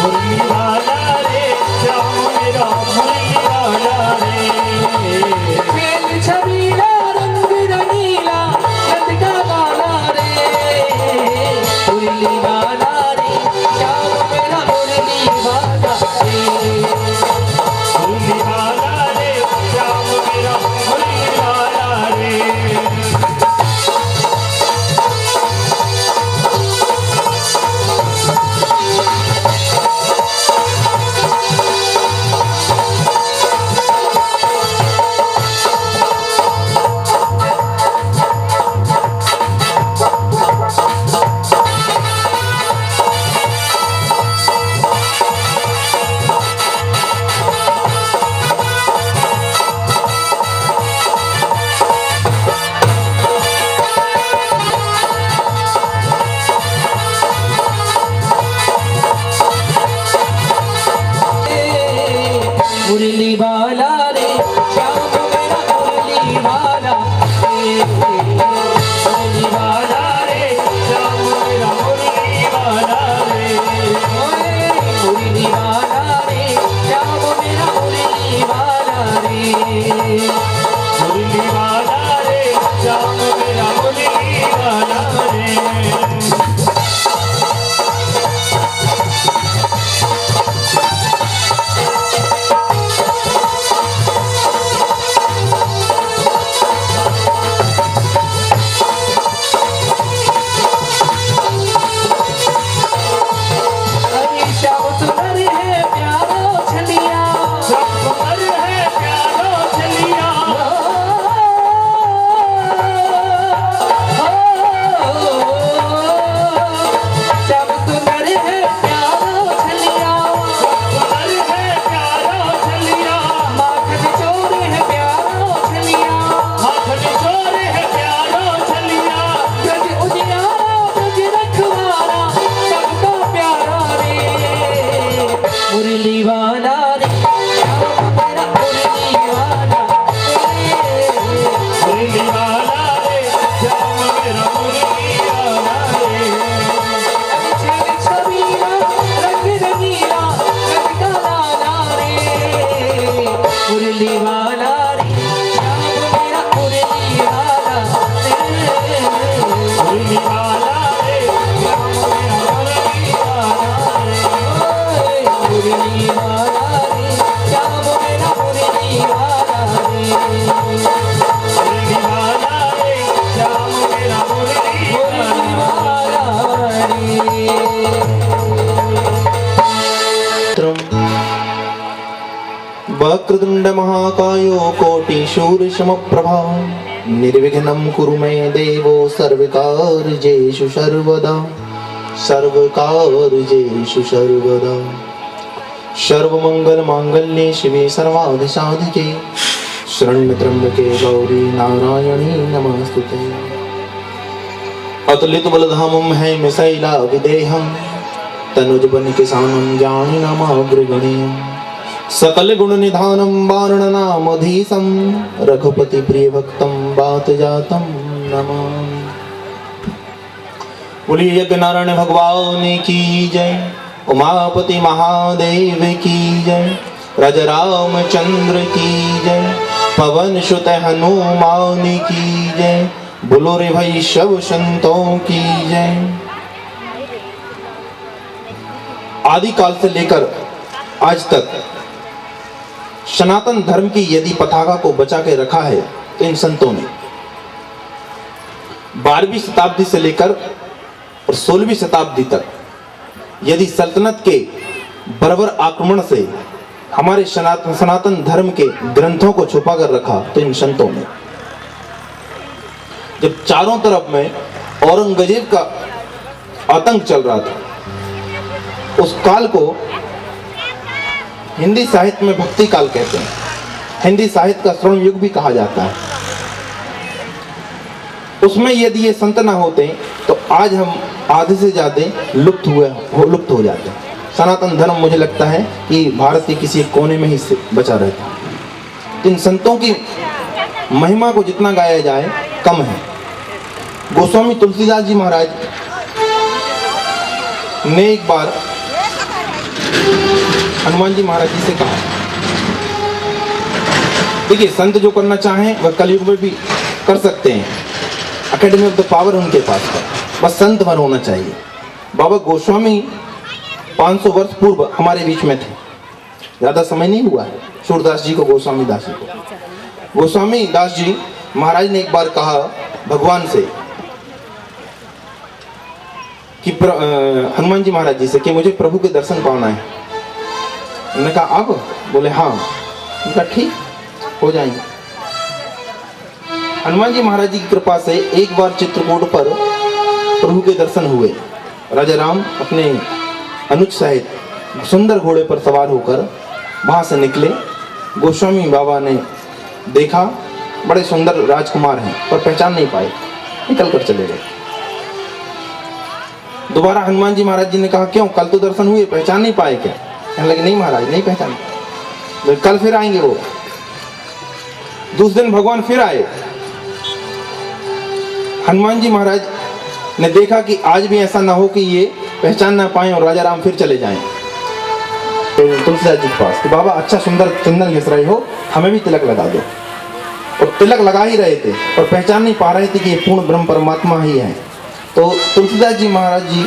Speaker 2: मुरली वाला रे श्याम मेरा मुरली वाला रे खेल छबीला रंग रंगीला लटका गाना रे मुरली वाला रे श्याम मेरा मुरली वाला रे मुरली वाला रे श्याम मेरा मुरली वाला रे। मुरली वाला रे श्याम मेरा मुरली वाला रे मुरली वाला रे श्याम मेरा मुरली वाला रे मुरली वाला रे श्याम मेरा मुरली वाला रे मुरली वाला रे श्याम मेरा मुरली वाला रे। मुरली वाला रे श्याम मेरा मुरली वाला रे मुरली वाला रे श्याम मेरा मुरली वाला रे खेल छबीला रंग रंगीला लटका गाना रे मुरली वाला रे श्याम मेरा मुरली वाला रे मुरली वाला रे श्याम मेरा मुरली वाला रे मुरली वाला रे श्याम मेरा मुरली वाला रे मुरली वाला रे श्याम मेरा मुरली वाला रे।
Speaker 3: वक्रतुंड महाकायो कोटि शूरसमप्रभा निर्विघ्नं कुरु मे देवो सर्वकार्येषु सर्वदा सर्वकार्येषु सर्वदा सर्वमंगल मांगल्ये शिवे सर्वार्थ साधिके शरण्य त्र्यंबके गौरी नारायणी नमस्तुते। अतुलित बलधामं है मिशैला विदेहं तनुज बन किसानं जानि नामाग्रगण्यं सकल गुण निधानं वारण नामधीशं रघुपति प्रिय भक्तं बात जातं नमामि। बोलिए यज्ञ नारायण भगवान की जय, उमापति महादेव की जय, राजा रामचंद्र की जय, पवन सुत हनुमान की जय, बोलो रे भाई सब संतों की जय। आदि काल से लेकर आज तक सनातन धर्म की यदि पताका को बचा के रखा है तो इन संतों ने। 12वीं शताब्दी से लेकर और 16वीं शताब्दी तक यदि सल्तनत के बर्बर आक्रमण से हमारे सनातन धर्म के ग्रंथों को छुपा कर रखा तो इन संतों ने। जब चारों तरफ में औरंगजेब का आतंक चल रहा था, उस काल को हिंदी साहित्य में भक्ति काल कहते हैं। हिंदी साहित्य का स्वर्ण युग भी कहा जाता है। उसमें यदि ये संत ना होते तो आज हम आधे से ज्यादा लुप्त हो जाते। सनातन धर्म मुझे लगता है कि भारत के किसी कोने में ही बचा रहता। इन संतों की महिमा को जितना गाया जाए कम है। गोस्वामी तुलसीदास जी महाराज ने एक बार हनुमान जी महाराज जी से कहा, देखिए संत जो करना चाहें वह कलयुग में भी कर सकते हैं, एकेडमी ऑफ द पावर उनके पास है, बस संत बन होना चाहिए। बाबा गोस्वामी 500 वर्ष पूर्व हमारे बीच में थे, ज़्यादा समय नहीं हुआ है सूरदास जी को, गोस्वामी दास जी को। गोस्वामी दास जी महाराज ने एक बार कहा भगवान से कि हनुमान जी महाराज जी से कि मुझे प्रभु के दर्शन पाना है। उन्होंने कहा अब? बोले हाँ। उनका ठीक हो जाएंगे। हनुमान जी महाराज जी की कृपा से एक बार चित्रकूट पर प्रभु के दर्शन हुए। राजा राम अपने अनुज सहित सुंदर घोड़े पर सवार होकर वहां से निकले। गोस्वामी बाबा ने देखा बड़े सुंदर राजकुमार हैं, पर पहचान नहीं पाए, निकल कर चले गए। दोबारा हनुमान जी महाराज जी ने कहा क्यों, कल तो दर्शन हुए, पहचान नहीं पाए क्या? कहने लगे नहीं महाराज, नहीं पहचान। कल फिर आएंगे वो। दूसरे दिन भगवान फिर आए। हनुमान जी महाराज ने देखा कि आज भी ऐसा ना हो कि ये पहचान ना पाए और राजा राम फिर चले जाएं। तो तुलसीदास जी के पास कि बाबा अच्छा सुंदर चंदन घिस रहे हो, हमें भी तिलक लगा दो। और तिलक लगा ही रहे थे और पहचान नहीं पा रहे थे कि ये पूर्ण ब्रह्म परमात्मा ही है। तो तुलसीदास जी महाराज जी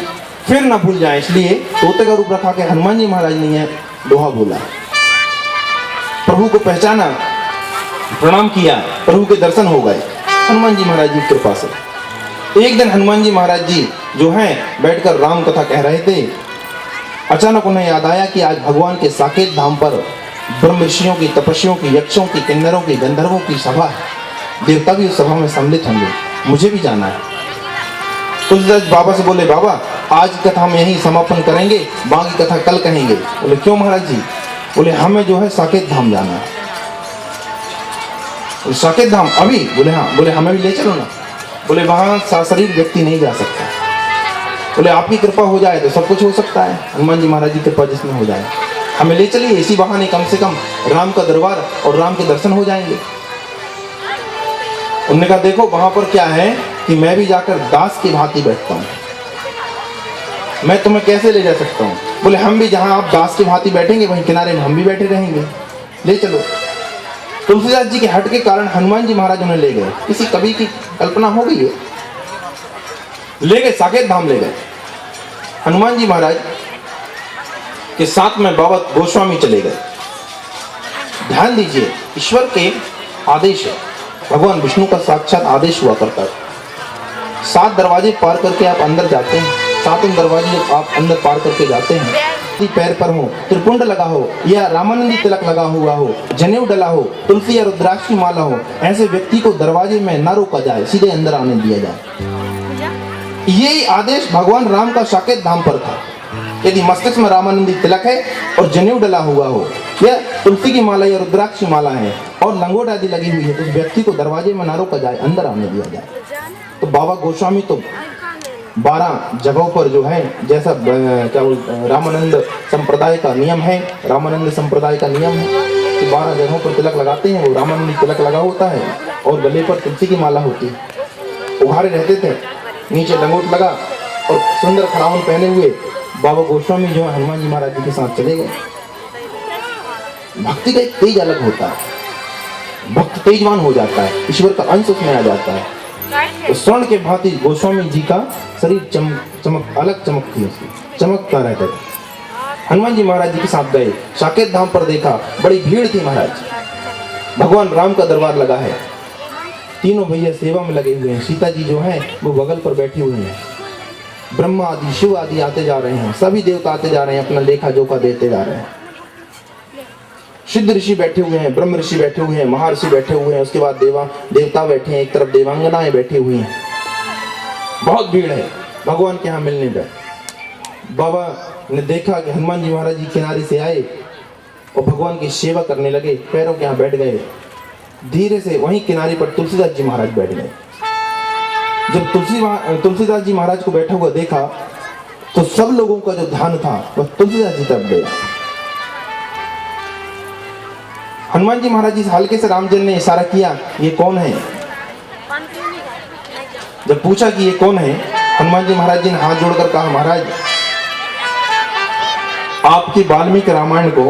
Speaker 3: फिर ना भूल जाए, इसलिए तोते का रूप रखा के हनुमान जी महाराज ने यह दोहा बोला, प्रभु को पहचाना, प्रणाम किया, प्रभु के दर्शन हो गए हनुमान जी महाराज जी की कृपा से। एक दिन हनुमान जी महाराज जी जो हैं बैठकर राम कथा कह रहे थे, अचानक उन्हें याद आया कि आज भगवान के साकेत धाम पर ब्रह्म ऋषियों की, तपस्वियों की, यक्षों की, किन्नरों की, गंधर्वों की सभा है। देवता भी उस सभा में सम्मिलित होंगे, मुझे भी जाना है। तुलसीदास बाबा से बोले बाबा आज कथा हम यहीं समापन करेंगे, बाकी कथा कल कहेंगे। बोले क्यों महाराज जी? बोले हमें जो है साकेत धाम जाना है। साकेत धाम अभी? बोले हाँ। बोले हमें भी ले चलो ना। बोले वहाँ सशरीर व्यक्ति नहीं जा सकता। बोले आपकी कृपा हो जाए तो सब कुछ हो सकता है। हनुमान जी महाराज की कृपा जिसमें हो जाए, हमें ले चलिए, इसी बहाने कम से कम राम का दरबार और राम के दर्शन हो जाएंगे। उन्होंने कहा देखो वहां पर क्या है कि मैं भी जाकर दास की भांति बैठता हूँ, मैं तुम्हें कैसे ले जा सकता हूँ? बोले हम भी जहाँ आप दास की भांति बैठेंगे वहीं किनारे में हम भी बैठे रहेंगे, ले चलो। तुलसीदास जी के हट के कारण हनुमान जी महाराज उन्हें ले गए। किसी कवि की कल्पना हो गई है, ले गए, साकेत धाम ले गए। हनुमान जी महाराज के साथ में बाबा गोस्वामी चले गए। ध्यान दीजिए, ईश्वर के आदेश है, भगवान विष्णु का साक्षात आदेश हुआ करता है। 7 दरवाजे पार करके आप अंदर जाते हैं, 7 दरवाजे आप अंदर पार करके जाते हैं। पैर पर हो, त्रिपुंड लगा हो या रामानंदी तिलक लगा हुआ हो, जनेऊ डला हो, तुलसी या रुद्राक्ष की माला हो, ऐसे व्यक्ति को दरवाजे में न रोका जाए, सीधे अंदर आने दिया जाए। यही आदेश भगवान राम का साकेत धाम पर था। यदि मस्तिष्क में रामानंदी तिलक है और जनेऊ डला हुआ हो या तुलसी की माला या रुद्राक्ष की माला है और लंगोट आदि लगी हुई है, तो उस व्यक्ति को दरवाजे में न रोका जाए, अंदर आने दिया जाए। तो बाबा गोस्वामी तो 12 जगहों पर जो है, जैसा क्या रामानंद संप्रदाय का नियम है, रामानंद संप्रदाय का नियम है कि 12 जगहों पर तिलक लगाते हैं। वो रामानंदी तिलक लगा होता है और गले पर तुलसी की माला होती है। उघारे रहते थे, नीचे लंगोट लगा और सुंदर खड़ावन पहने हुए बाबा गोस्वामी जो है हनुमान जी महाराज जी के साथ चले गए। भक्ति का एक तेज अलग होता है, भक्त तेजवान हो जाता है, ईश्वर का अंश उसमें आ जाता है। तो स्वर्ण के भांति गोस्वामी जी का शरीर चमक अलग चमकती है, उसकी चमकता रहता है। हनुमान जी महाराज जी के साथ गए, साकेत धाम पर देखा बड़ी भीड़ थी महाराज, भगवान राम का दरबार लगा है। तीनों भैया सेवा में लगे हुए हैं। सीता जी जो है वो बगल पर बैठी हुई हैं। ब्रह्मा आदि शिव आदि आते जा रहे हैं, सभी देवता आते जा रहे हैं, अपना लेखा जोखा देते जा रहे हैं। सिद्ध ऋषि बैठे हुए हैं, ब्रह्म ऋषि बैठे हुए हैं, महर्षि बैठे हुए हैं, उसके बाद देवता बैठे हैं, एक तरफ देवांगनाएं बैठी हुई हैं। बहुत भीड़ है भगवान के यहाँ मिलने पर। बाबा ने देखा कि हनुमान जी महाराज जी किनारे से आए और भगवान की सेवा करने लगे, पैरों के यहाँ बैठ गए। धीरे से वहीं किनारे पर तुलसीदास जी महाराज बैठ गए। जब तुलसीदास जी महाराज को बैठा हुआ देखा तो सब लोगों का जो ध्यान था वह तुलसीदास जी तरफ गया। हनुमान जी महाराज जी हल्के से रामचंद्र ने इशारा किया, ये कौन है? जब पूछा कि ये कौन है, हनुमान जी महाराज जी ने हाथ जोड़कर कहा, महाराज आपकी वाल्मीकि रामायण को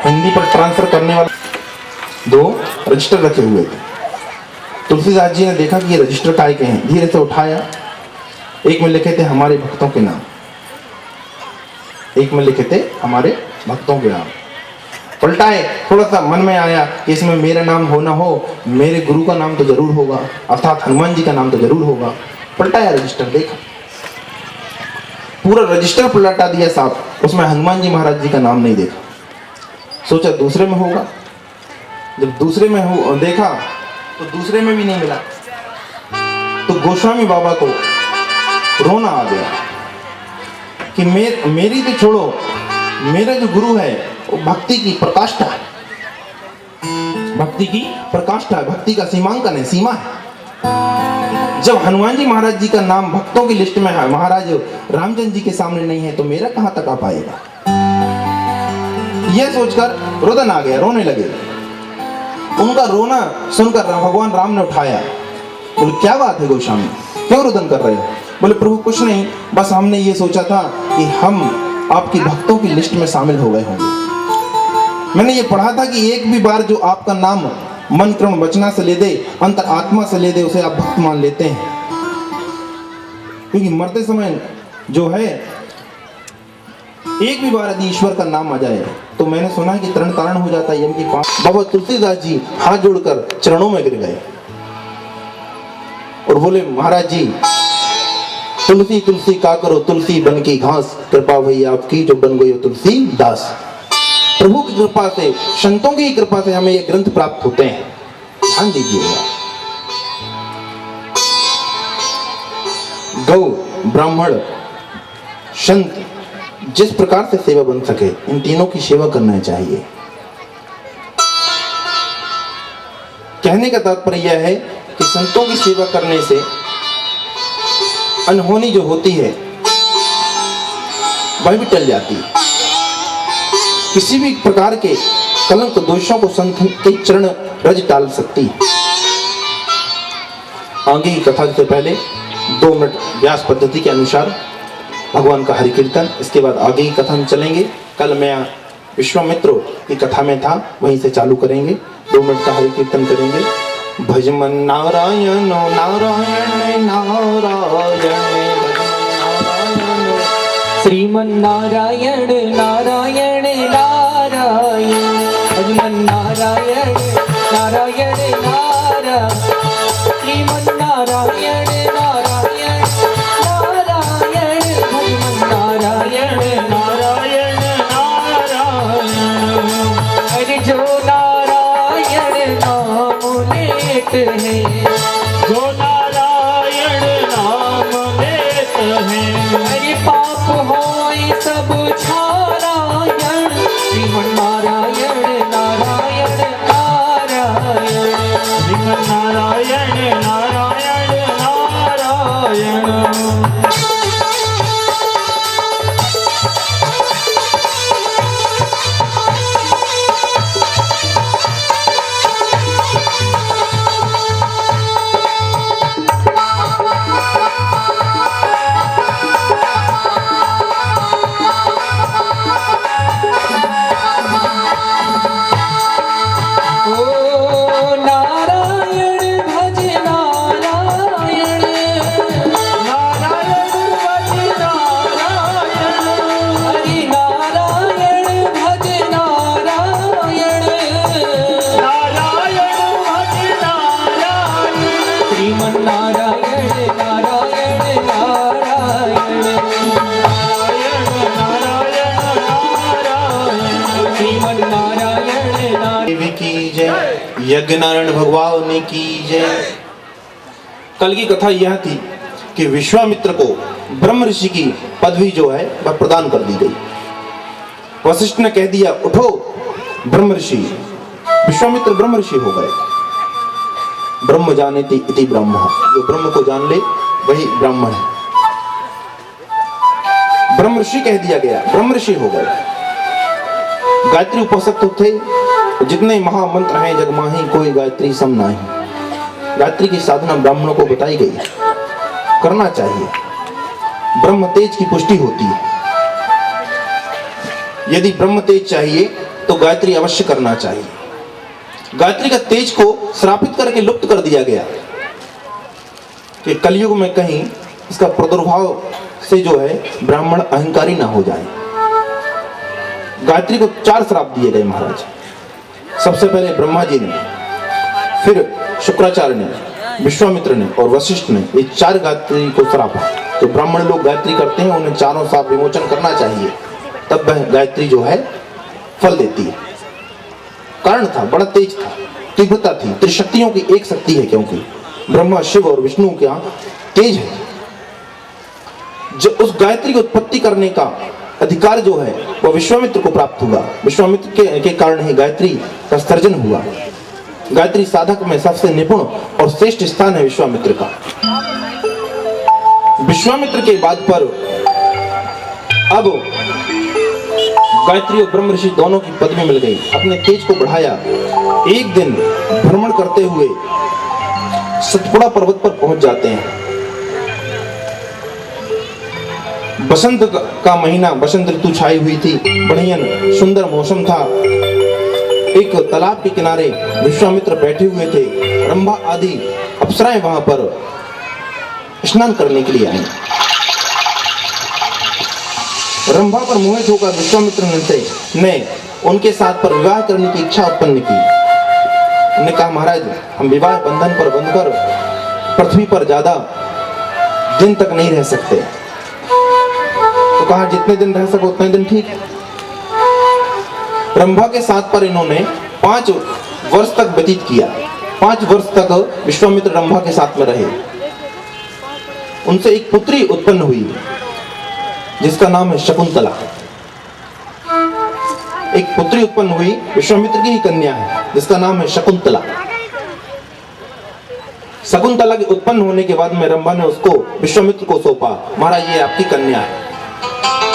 Speaker 3: हिंदी पर ट्रांसफर करने वाले 2 रजिस्टर रखे हुए थे। तुलसीदास जी ने देखा कि ये रजिस्टर काय के हैं, धीरे से उठाया। एक में लिखे थे हमारे भक्तों के नाम, एक में लिखे थे हमारे भक्तों के नाम। पलटाए, थोड़ा सा मन में आया कि इसमें मेरा नाम हो ना हो, मेरे गुरु का नाम तो जरूर होगा, अर्थात हनुमान जी का नाम तो जरूर होगा। पलटाया रजिस्टर, देखा पूरा रजिस्टर पलटा दिया साहब, उसमें हनुमान जी महाराज जी का नाम नहीं देखा। सोचा दूसरे में होगा, जब दूसरे में देखा तो दूसरे में भी नहीं मिला। तो गोस्वामी बाबा को रोना आ गया कि मेरी तो छोड़ो, मेरा जो गुरु है वो भक्ति की प्रकाष्ठा है, भक्ति की प्रकाष्ठा है, भक्ति का सीमांकन है, सीमा है। जब हनुमान जी महाराज जी का नाम भक्तों की लिस्ट में है, महाराज रामचंद्र जी के सामने नहीं है, तो मेरा कहां तक आ पाएगा? यह सोचकर रुदन आ गया, रोने लगे। उनका रोना सुनकर भगवान राम ने उठाया, बोले क्या बात है गोस्वामी, क्यों रुदन कर रहे हो? बोले प्रभु कुछ नहीं, बस हमने ये सोचा था कि हम आपकी भक्तों की लिस्ट में शामिल हो गए होंगे। मैंने ये पढ़ा था कि एक भी बार जो आपका नाम मन क्रम वचना से ले दे, अंतर आत्मा से ले दे, उसे आप भक्त मान लेते हैं। क्योंकि मरते समय जो है एक भी बार यदि ईश्वर का नाम आ जाए तो मैंने सुना है कि तरण तारण हो जाता है यम की पास। बाबा तुलसीदास जी हाथ जोड़कर चरणों में गिर गए और बोले, महाराज जी तुलसी तुलसी का करो, तुलसी बन की घास, कृपा भैया आपकी जो बन गई हो तुलसी दास। प्रभु की कृपा से, संतों की कृपा से हमें ये ग्रंथ प्राप्त होते हैं, ध्यान दीजिएगा। गौ, ब्राह्मण, संत जिस प्रकार से सेवा बन सके, इन तीनों की सेवा करना चाहिए। कहने का तात्पर्य यह है कि संतों की सेवा करने से अनहोनी जो होती है वह भी टल जाती है। किसी भी प्रकार के कलंक दोषों को संत के चरण रज टाल सकती है। आगे की कथा से पहले 2 मिनट व्यास पद्धति के अनुसार भगवान का हरि कीर्तन, इसके बाद आगे की कथा में चलेंगे। कल मैं विश्वामित्र की कथा में था, वहीं से चालू करेंगे। 2 मिनट का हरि कीर्तन करेंगे। भजमन नारायण नारायण नारायण,
Speaker 2: श्रीमन नारायण नारायण नारायण, भजमन नारायण नारायण नारायण, श्रीमन नारायण नारायण नारायण, भजमन नारायण नारायण नारायण। हरि जो नारायण नाम लेत है, जो नारायण नाम लेत है, हरि पाप होय सब छारायण, श्रीमन नारायण नारायण नारायण, श्रीमन नारायण नारायण नारायण।
Speaker 3: यज्ञनारायण भगवान की जय। कल की कथा यह थी कि विश्वामित्र को ब्रह्म ऋषि की पदवी जो है वह प्रदान कर दी गई। वशिष्ठ ने कह दिया उठो ब्रह्म ऋषि। विश्वामित्र ब्रह्म ऋषि हो गए। ब्रह्म जानेति इति ब्रह्म, जो ब्रह्म को जान ले वही ब्राह्मण है। ब्रह्म ऋषि कह दिया गया, ब्रह्म ऋषि हो गए। गायत्री उपासक तो थे, जितने महामंत्र हैं जगमाही कोई गायत्री सम नाही। गायत्री की साधना ब्राह्मणों को बताई गई, करना चाहिए। ब्रह्म तेज की पुष्टि होती है। यदि ब्रह्म तेज चाहिए तो गायत्री अवश्य करना चाहिए। गायत्री का तेज को श्रापित करके लुप्त कर दिया गया कि कलयुग में कहीं इसका प्रादुर्भाव से जो है ब्राह्मण अहंकारी ना हो जाए। गायत्री को 4 श्राप दिए गए महाराज। सबसे पहले ब्रह्मा जी ने, फिर शुक्राचार्य ने, विश्वामित्र ने और वशिष्ठ ने, ये 4 गायत्री को श्राप है। तो ब्राह्मण लोग गायत्री करते हैं, उन्हें चारों श्राप विमोचन करना चाहिए, तब वह गायत्री जो है फल देती है। कारण था, बड़ा तेज था, तीव्रता थी। त्रिशक्तियों की एक शक्ति है, क्योंकि ब्रह्मा शिव और विष्णु क्या तेज है। जो उस गायत्री की उत्पत्ति करने का अधिकार जो है वह विश्वामित्र को प्राप्त हुआ। विश्वामित्र के कारण ही गायत्री का सृजन हुआ। गायत्री साधक में सबसे निपुण और श्रेष्ठ स्थान है विश्वामित्र का। विश्वामित्र के बाद पर अब गायत्री और ब्रह्म ऋषि दोनों की पदवी मिल गई। अपने तेज को बढ़ाया। एक दिन भ्रमण करते हुए सतपुड़ा पर्वत पर पहुंच जाते हैं। बसंत का महीना, बसंत ऋतु छाई हुई थी, बढ़िया सुंदर मौसम था। एक तालाब के किनारे विश्वामित्र बैठे हुए थे। रंभा आदि अप्सराएं वहां पर स्नान करने के लिए आई। रंभा पर मोहित होकर विश्वामित्र ने उनके साथ पर विवाह करने की इच्छा उत्पन्न की। उन्होंने कहा महाराज, हम विवाह बंधन पर बंधकर पृथ्वी पर ज्यादा दिन तक नहीं रह सकते। तो कहा जितने दिन रह सको उतने दिन ठीक है। रंभा के साथ पर इन्होंने 5 वर्ष तक व्यतीत किया। 5 वर्ष तक विश्वामित्र रंभा के साथ में रहे। उनसे एक पुत्री उत्पन्न हुई जिसका नाम है शकुंतला। एक पुत्री उत्पन्न हुई, विश्वामित्र की ही कन्या है, जिसका नाम है शकुंतला। शकुंतला के उत्पन्न होने के बाद में रंभा ने उसको विश्वामित्र को सौंपा। महाराज ये आपकी कन्या है,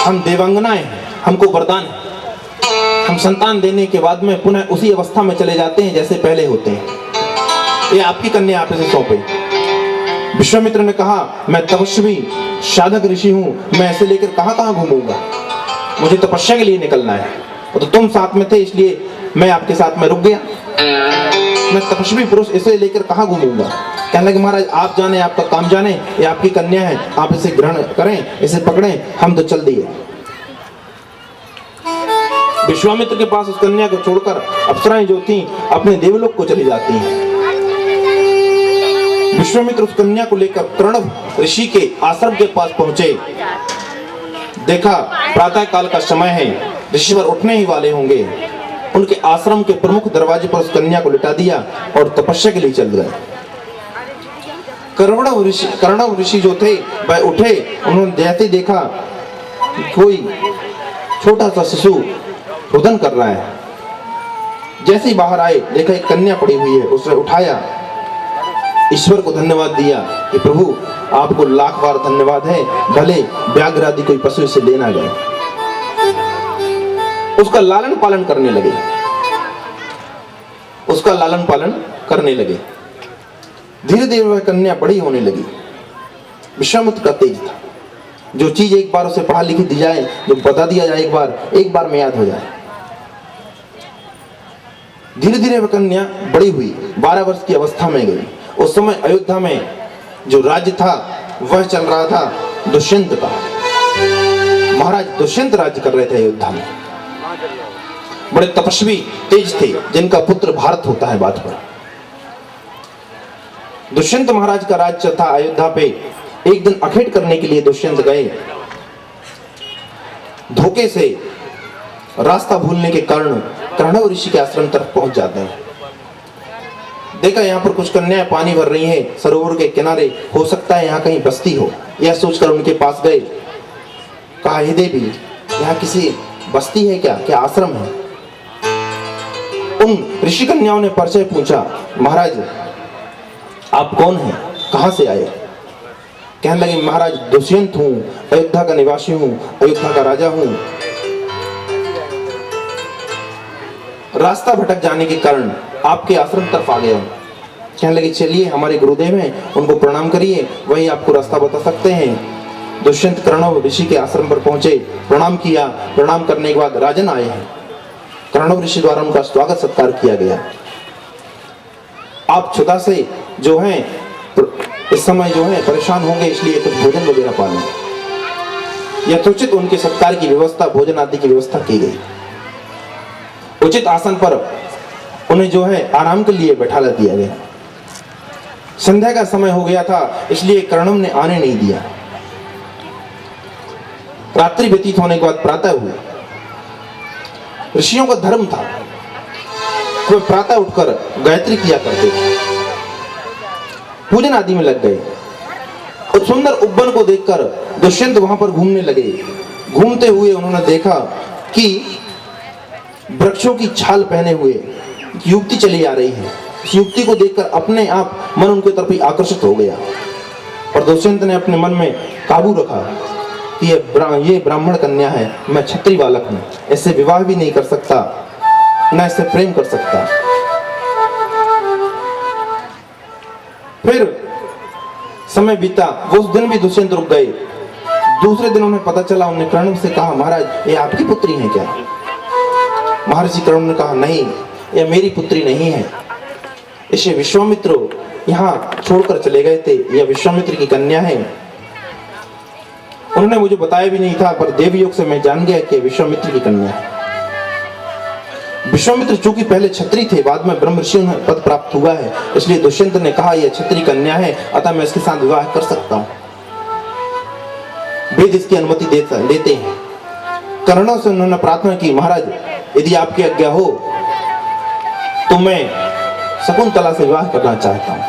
Speaker 3: हम देवांगनाएं हैं, हमको वरदान है। हम संतान देने के बाद में पुनः उसी अवस्था में चले जाते हैं जैसे पहले होते हैं। ये आपकी कन्या, आप इसे सौंपे। विश्वामित्र ने कहा मैं तपस्वी साधक ऋषि हूं, मैं ऐसे लेकर कहां घूमूंगा, मुझे तपस्या के लिए निकलना है। तो तुम साथ में थे इसलिए मैं आपके साथ में रुक गया। मैं तपस्वी पुरुष इसे लेकर कहां घूमूंगा। कहने लगे महाराज आप जाने, आपका काम जाने, ये आपकी कन्या है, आप इसे ग्रहण करें, इसे पकड़ें, हम तो चल दिए। विश्वामित्र के पास उस कन्या को छोड़कर अप्सराएं जो थीं अपने देवलोक को चली जाती हैं। विश्वामित्र उस कन्या को लेकर प्रणव ऋषि के आश्रम के पास पहुंचे। देखा प्रातः काल का समय है, ऋषिवर उठने ही वाले होंगे। उनके आश्रम के प्रमुख दरवाजे पर उस कन्या को लिटा दिया और तपस्या के लिए चल गए। कर्णव ऋषि जो थे वह उठे। उन्होंने जैसे देखा कोई छोटा सा शिशु रुदन कर रहा है, जैसे ही बाहर आए देखा एक कन्या पड़ी हुई है। उसने उठाया, ईश्वर को धन्यवाद दिया कि प्रभु आपको लाख बार धन्यवाद है, भले व्याघ्र आदि कोई पशु इसे ले ना गए। उसका लालन पालन करने लगे, उसका लालन पालन करने लगे। धीरे धीरे वह कन्या बड़ी होने लगी। विश्वामित्र का तेज था, जो चीज एक बार उसे पढ़ा लिखी दी जाए, जो बता दिया जाए एक बार में याद हो जाए। धीरे धीरे वह कन्या बड़ी हुई, 12 वर्ष की अवस्था में गई। उस समय अयोध्या में जो राज्य था वह चल रहा था दुष्यंत का। महाराज दुष्यंत राज्य कर रहे थे अयोध्या में। बड़े तपस्वी तेज थे, जिनका पुत्र भारत होता है बात पर। दुष्यंत महाराज का राज्य था अयोध्या पे। एक दिन अखेट करने के लिए दुष्यंत गए। धोखे से रास्ता भूलने के कारण कर्णव ऋषि के आश्रम तक पहुंच जाते हैं। देखा यहाँ पर कुछ कन्याएं पानी भर रही हैं सरोवर के किनारे, हो सकता है यहाँ कहीं बस्ती हो। यह सोचकर उनके पास गए। कहा, हे देवी, यहाँ किसी बस्ती है क्या आश्रम है? उन ऋषि कन्याओं ने परिचय पूछा। महाराज, आप कौन हैं, कहाँ से आए? कहने लगे, महाराज दुष्यंत हूँ, अयोध्या का निवासी हूँ, अयोध्या का राजा हूँ। रास्ता भटक जाने के कारण आपके आश्रम तरफ आ गया हूँ। कहने लगे, चलिए हमारे गुरुदेव हैं, उनको प्रणाम करिए, वही आपको रास्ता बता सकते हैं। दुष्यंत कर्णव ऋषि के आश्रम पर पहुंचे, प्रणाम किया। प्रणाम करने के बाद राजन आए हैं। कर्णव ऋषि द्वारा उनका स्वागत सत्कार किया गया। आप क्षुधा से जो हैं इस समय जो है परेशान होंगे, इसलिए कुछ भोजन वगैरह पालें। यथोचित उनके सत्कार की व्यवस्था, भोजन आदि की व्यवस्था की गई। उचित आसन पर उन्हें जो है आराम के लिए बैठा दिया गया। संध्या का समय हो गया था, इसलिए कर्णव ने आने नहीं दिया। रात्रि व्यतीत होने के बाद प्रातः हुआ। ऋषियों का धर्म था, वे प्रातः उठकर गायत्री किया करते थे, पूजन आदि में लग गए। उस सुंदर उपवन को देखकर दुष्यंत वहां पर घूमने लगे। घूमते हुए उन्होंने देखा कि वृक्षों की छाल पहने हुए युवती चली आ रही है। इस युवती को देखकर अपने आप मन उनके तरफ ही आकर्षित हो गया और दुष्यंत ने अपने मन में काबू रखा कि ये ब्राह्मण कन्या है, मैं क्षत्रिय बालक हूं, इससे विवाह भी नहीं कर सकता, न इससे प्रेम कर सकता। फिर समय बीता, वो उस दिन भी दुष्यंत रुक गए। दूसरे दिन उन्हें पता चला, उन्होंने कर्णव से कहा, महाराज ये आपकी पुत्री है क्या? महर्षि कर्णव ने कहा, नहीं, यह मेरी पुत्री नहीं है, इसे विश्वामित्र यहाँ छोड़कर चले गए थे, यह विश्वामित्र की कन्या है। उन्होंने मुझे बताया भी नहीं था, पर देवयोग से मैं जान गया कि विश्वामित्र की कन्या है। विश्वामित्र चूंकि पहले क्षत्रिय थे, बाद में ब्रह्म ऋषि पद प्राप्त हुआ है, इसलिए दुष्यंत ने कहा यह क्षत्रिय कन्या है, अतः मैं इसके साथ विवाह कर सकता हूं। वेद इसकी अनुमति देते हैं। कर्णव से उन्होंने प्रार्थना की, महाराज यदि आपकी आज्ञा हो तो मैं शकुंतला से विवाह करना चाहता हूं।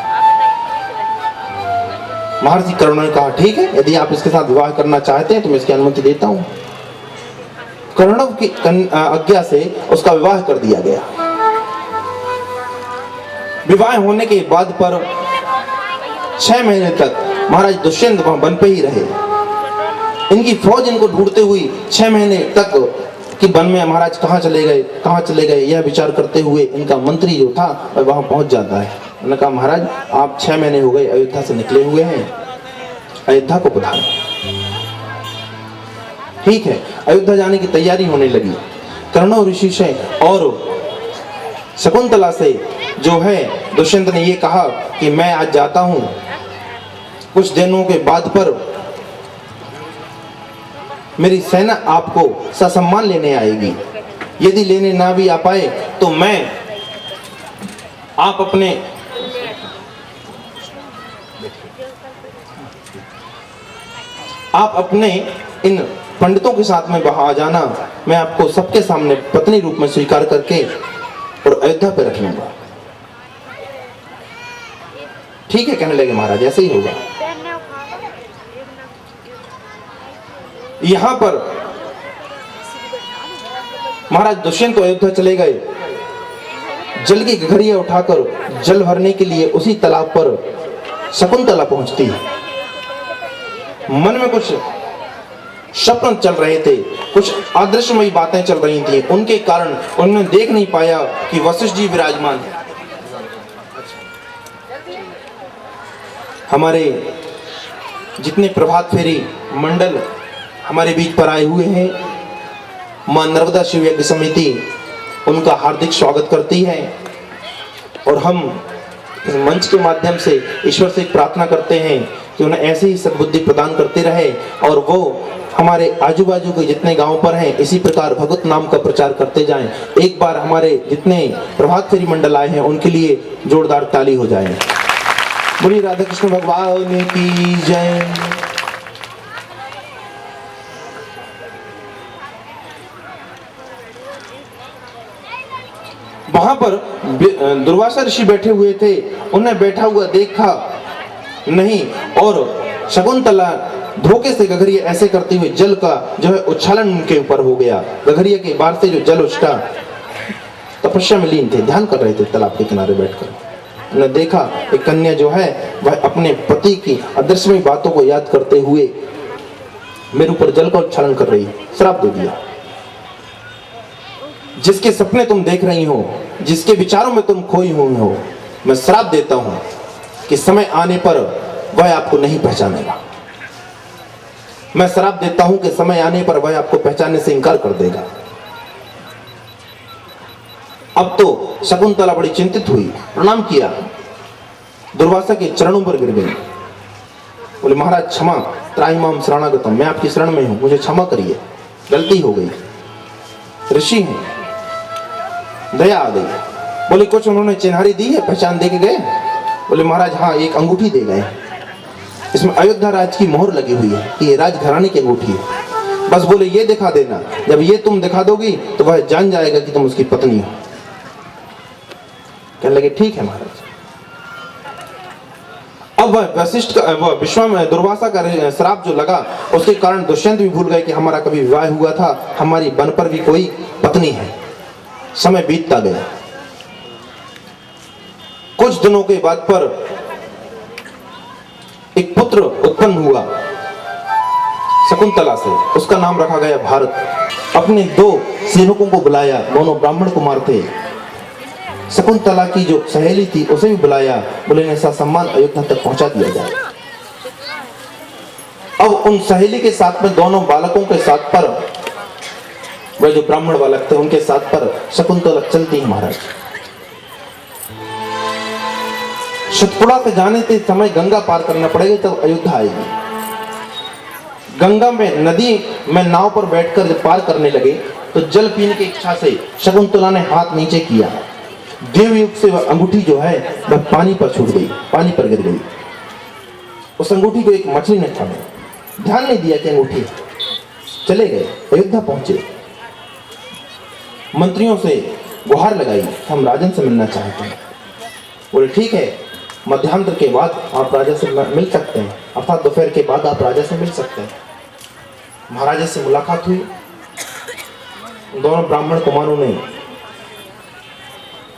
Speaker 3: महर्षि कर्णव ने कहा, ठीक है, यदि आप इसके साथ विवाह करना चाहते हैं तो मैं इसकी अनुमति देता हूं। कर्णव की आज्ञा से उसका विवाह कर दिया गया। विवाह होने के बाद पर 6 महीने तक महाराज दुष्यंत वहां वन पे ही रहे। इनकी फौज इनको ढूंढते हुई 6 महीने तक कि वन में महाराज कहाँ चले गए, यह विचार करते हुए इनका मंत्री जो था वहां पहुंच जाता है। उन्होंने कहा, महाराज आप 6 महीने हो गए अयोध्या से निकले हुए हैं, अयोध्या को पधारें। ठीक है, अयोध्या जाने की तैयारी होने लगी। कर्णव ऋषि से और शकुंतला से जो है दुष्यंत ने ये कहा कि मैं आज जाता हूं, कुछ दिनों के बाद पर मेरी सेना आपको ससम्मान लेने आएगी। यदि लेने ना भी आ पाए तो मैं आप अपने इन पंडितों के साथ में वहां आ जाना, मैं आपको सबके सामने पत्नी रूप में स्वीकार करके और अयोध्या पे रख लूंगा। ठीक है, कहने लगे महाराज ऐसे ही होगा। यहां पर महाराज दुष्यंत अयोध्या चले गए। जल की घड़ियां उठाकर जल भरने के लिए उसी तालाब पर शकुंतला पहुंचती है। मन में कुछ स्वप्न चल रहे थे, कुछ अदृश्यमयी बातें चल रही थी, उनके कारण उन्होंने देख नहीं पाया कि वशिष्ठ जी विराजमान है। हमारे जितने प्रभात फेरी मंडल हमारे बीच पर आए हुए हैं, मां नर्मदा शिव यज्ञ समिति उनका हार्दिक स्वागत करती है और हम इस मंच के माध्यम से ईश्वर से प्रार्थना करते हैं कि उन्हें ऐसे ही सद्बुद्धि प्रदान करते रहे और वो हमारे आजू बाजू के जितने गांव पर हैं इसी प्रकार भगवत नाम का प्रचार करते जाएं। एक बार हमारे जितने प्रभात फेरी मंडल आए हैं उनके लिए जोरदार ताली हो जाए। बोलिए राधा कृष्ण भगवान की जय। वहां पर दुर्वासा ऋषि बैठे हुए थे, उन्हें बैठा हुआ देखा नहीं और शकुंतला धोखे से गगरिया ऐसे करते हुए जल का जो है उच्छालन उनके ऊपर हो गया। गगरिया के बाहर से जो जल उछटा, तपस्या में लीन थे, ध्यान कर रहे थे तालाब के किनारे बैठकर। उन्हें देखा एक कन्या जो है वह अपने पति की अदृश्यमयी बातों को याद करते हुए मेरे ऊपर जल का उच्छालन कर रही, श्राप दे दिया। जिसके सपने तुम देख रही हो, जिसके विचारों में तुम खोई हुई हो, मैं श्राप देता हूं कि समय आने पर वह आपको नहीं पहचानेगा। मैं श्राप देता हूं कि समय आने पर वह आपको पहचानने से इनकार कर देगा। अब तो शकुंतला बड़ी चिंतित हुई, प्रणाम किया, दुर्वासा के चरणों पर गिर गई, बोले महाराज क्षमा, त्राहिमाम शरणागतम, मैं आपकी शरण में हूं, मुझे क्षमा करिए, गलती हो गई, ऋषि हैं, दया आ गई। बोले कुछ उन्होंने चिन्हारी दी है, पहचान दे के गए? बोले महाराज हाँ, एक अंगूठी दे गए, इसमें अयोध्या राज की मोहर लगी हुई है कि ये राजघराने की अंगूठी है, बस बोले ये दिखा देना, जब ये तुम दिखा दोगी तो वह जान जाएगा कि तुम उसकी पत्नी हो। कहने लगे ठीक है महाराज। अब वह वशिष्ठ का, वह विश्वामित्र दुर्वासा का श्राप जो लगा, उसके कारण दुष्यंत भी भूल गए कि हमारा कभी विवाह हुआ था, हमारी वन पर भी कोई पत्नी है। समय बीतता गया। कुछ दिनों के बाद पर एक पुत्र उत्पन्न हुआ शकुंतला से, उसका नाम रखा गया भारत। अपने 2 सेवकों को बुलाया, दोनों ब्राह्मण कुमार थे। शकुंतला की जो सहेली थी उसे भी बुलाया, बोले ऐसा सम्मान अयोध्या तक पहुंचा दिया जाए। अब उन सहेली के साथ में दोनों बालकों के साथ पर, वह जो ब्राह्मण बालक थे उनके साथ पर शकुंतला चलती है महाराज। शतपुड़ा से जाने से समय गंगा पार करना पड़ेगा तब अयोध्या आएगी। गंगा में नदी में नाव पर बैठकर जब पार करने लगे तो जल पीने की इच्छा से शकुंतला ने हाथ नीचे किया, देवयुग से वह अंगूठी जो है वह पानी पर छूट गई, पानी पर गिर गई। उस अंगूठी को एक मछली ने खा लिया, ध्यान नहीं दिया कि अंगूठी। चले गए, अयोध्या पहुंचे, मंत्रियों से गुहार लगाई, हम राजन से मिलना चाहते हैं। बोले ठीक है, मध्यांतर के बाद आप राजा से मिल सकते हैं, अर्थात दोपहर के बाद आप राजा से मिल सकते हैं। महाराजा से मुलाकात हुई, दोनों ब्राह्मण कुमारों ने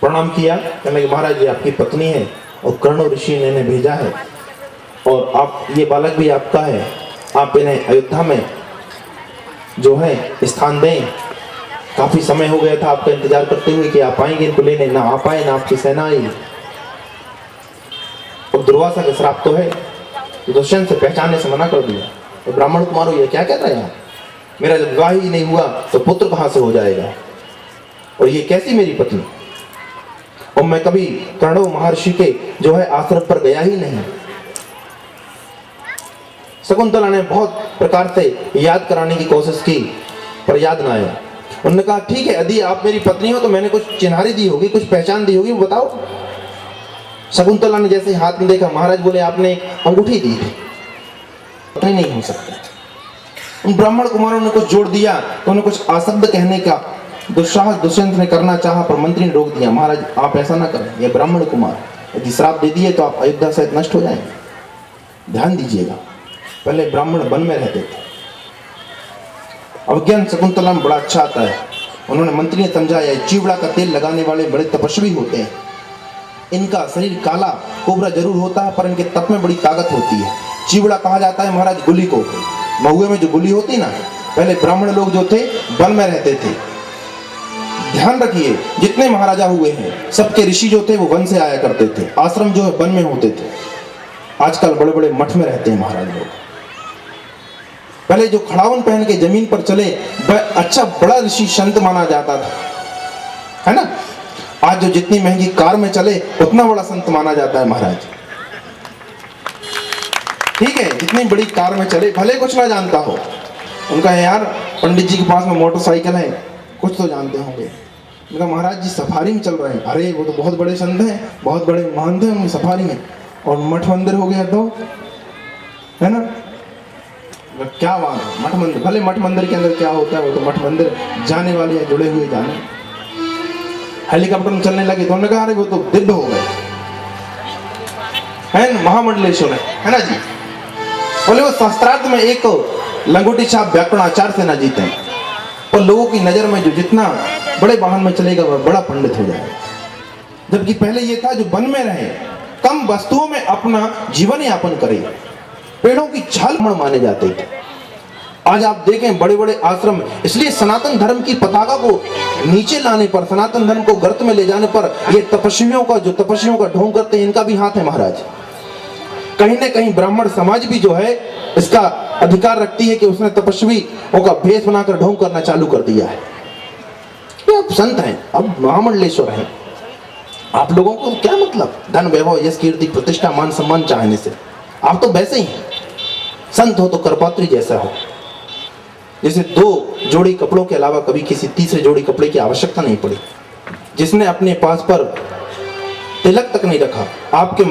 Speaker 3: प्रणाम किया, कहने कि महाराज ये आपकी पत्नी है और कर्ण ऋषि ने इन्हें भेजा है और आप, ये बालक भी आपका है, आप इन्हें अयोध्या में जो है स्थान दें। काफी समय हो गया था आपका इंतजार करते हुए कि आप आएंगे इनको लेने, ना आप आए ना आपकी सेना आई। और दुर्वासा का श्राप तो है, तो दुष्यंत से पहचानने से मना कर दिया। तो ब्राह्मण कुमारों ये क्या कहता है, मेरा जब विवाह ही नहीं हुआ तो पुत्र कहां से हो जाएगा, और ये कैसी मेरी पत्नी, और मैं कभी कर्ण महर्षि के जो है आश्रम पर गया ही नहीं। शकुंतला ने बहुत प्रकार से याद कराने की कोशिश की पर याद ना आया। उन्होंने कहा ठीक है, यदि आप मेरी पत्नी हो तो मैंने कुछ चिन्हारी दी होगी, कुछ पहचान दी होगी, बताओ। शकुंतला ने जैसे हाथ में देखा, महाराज बोले आपने अंगूठी दी थी, पता ही नहीं हो सकता। उन ब्राह्मण कुमारों ने कुछ जोड़ दिया तो उन्हें कुछ अशब्द कहने का दुस्साहस दुष्यंत ने करना चाहा पर मंत्री ने रोक दिया। महाराज आप ऐसा ना करें, ये ब्राह्मण कुमार यदि श्राप दे दिए तो आप अयोध्या सहित नष्ट हो जाएंगे, ध्यान दीजिएगा। पहले ब्राह्मण वन में रहते थे, अवज्ञान शकुंतला में बड़ा अच्छा आता है। उन्होंने मंत्री ने समझाया, चिवड़ा का तेल लगाने वाले बड़े तपस्वी होते हैं, इनका शरीर काला कोबरा जरूर होता है पर इनके तप में बड़ी ताकत होती है। चिवड़ा कहा जाता है महाराज गुली को, महुए में जो गुली होती ना, पहले ब्राह्मण लोग जो थे वन में रहते थे। ध्यान रखिए, जितने महाराजा हुए हैं सबके ऋषि जो थे वो वन से आया करते थे, आश्रम जो है वन में होते थे। आजकल बड़े बड़े मठ में रहते हैं महाराज लोग। पहले जो खड़ावन पहन के जमीन पर चले वह अच्छा बड़ा ऋषि संत माना जाता था, है ना। आज जो जितनी महंगी कार में चले उतना बड़ा संत माना जाता है महाराज। ठीक है, जितनी बड़ी कार में चले भले कुछ ना जानता हो, उनका यार पंडित जी के पास में मोटरसाइकिल है, कुछ तो जानते होंगे। उनका महाराज जी सफारी में चल रहे हैं, अरे वो तो बहुत बड़े संत हैं, बहुत बड़े महंत हैं उनकी सफारी में, और मठ मंदिर हो गया तो, है ना। क्या बात है, मठ मंदिर, भले मठ मंदिर के अंदर क्या होता है वो तो मठ मंदिर जाने वाले या जुड़े हुए जाने। हेलीकॉप्टर में चलने लगे तो उन्होंने कहा अरे वो तो दिव्य हो गए, है ना, महामंडलेश्वर है ना जी। बोले वो शास्त्रार्थ में एक लंगोटी छाप व्याकरणाचार्य से ना जीते, और लोगों की नजर में जो जितना बड़े वाहन में चलेगा वह बड़ा पंडित हो जाएगा। जबकि पहले ये था जो वन में रहे, कम वस्तुओं में अपना जीवन यापन करे, पेड़ों की छाल माने जाते थे। आज आप देखें बड़े बड़े आश्रम, इसलिए सनातन धर्म की पताका को नीचे लाने पर, सनातन धर्म को गर्त में ले जाने पर ये तपस्वियों का ढोंग करते हैं, इनका भी हाथ है महाराज। कहीं ना कहीं ब्राह्मण समाज भी जो है इसका अधिकार रखती है कि उसने तपस्वियों का भेष बनाकर ढोंग करना चालू कर दिया है। ये अब संत हैं, अब महामंडलेश्वर हैं, आप लोगों को क्या मतलब धन वैभव यश कीर्ति प्रतिष्ठा मान सम्मान चाहने से? आप तो वैसे ही संत हो तो करपात्री जैसा हो, जैसे 2 जोड़ी कपड़ों के अलावा कभी किसी तीसरे जोड़ी कपड़े की आवश्यकता नहीं पड़ी, जिसने अपने पास पर तिलक तक नहीं रखा। आपके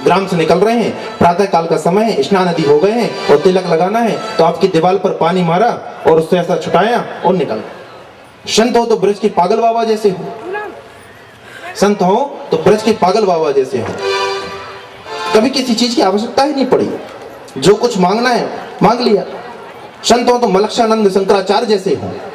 Speaker 3: ग्राम से निकल रहे हैं, प्रातः काल का समय है, स्नान आदि हो गए हैं और तिलक लगाना है, तो आपकी दीवार पर पानी मारा और उससे ऐसा छुटाया और निकल गए। संत हो तो ब्रज के पागल बाबा जैसे हो, संत हो तो ब्रज के पागल बाबा जैसे हो, कभी किसी चीज की आवश्यकता ही नहीं पड़ी, जो कुछ मांगना है मांग लिया। संत हो तो मलक्षानंद शंकराचार्य जैसे हो।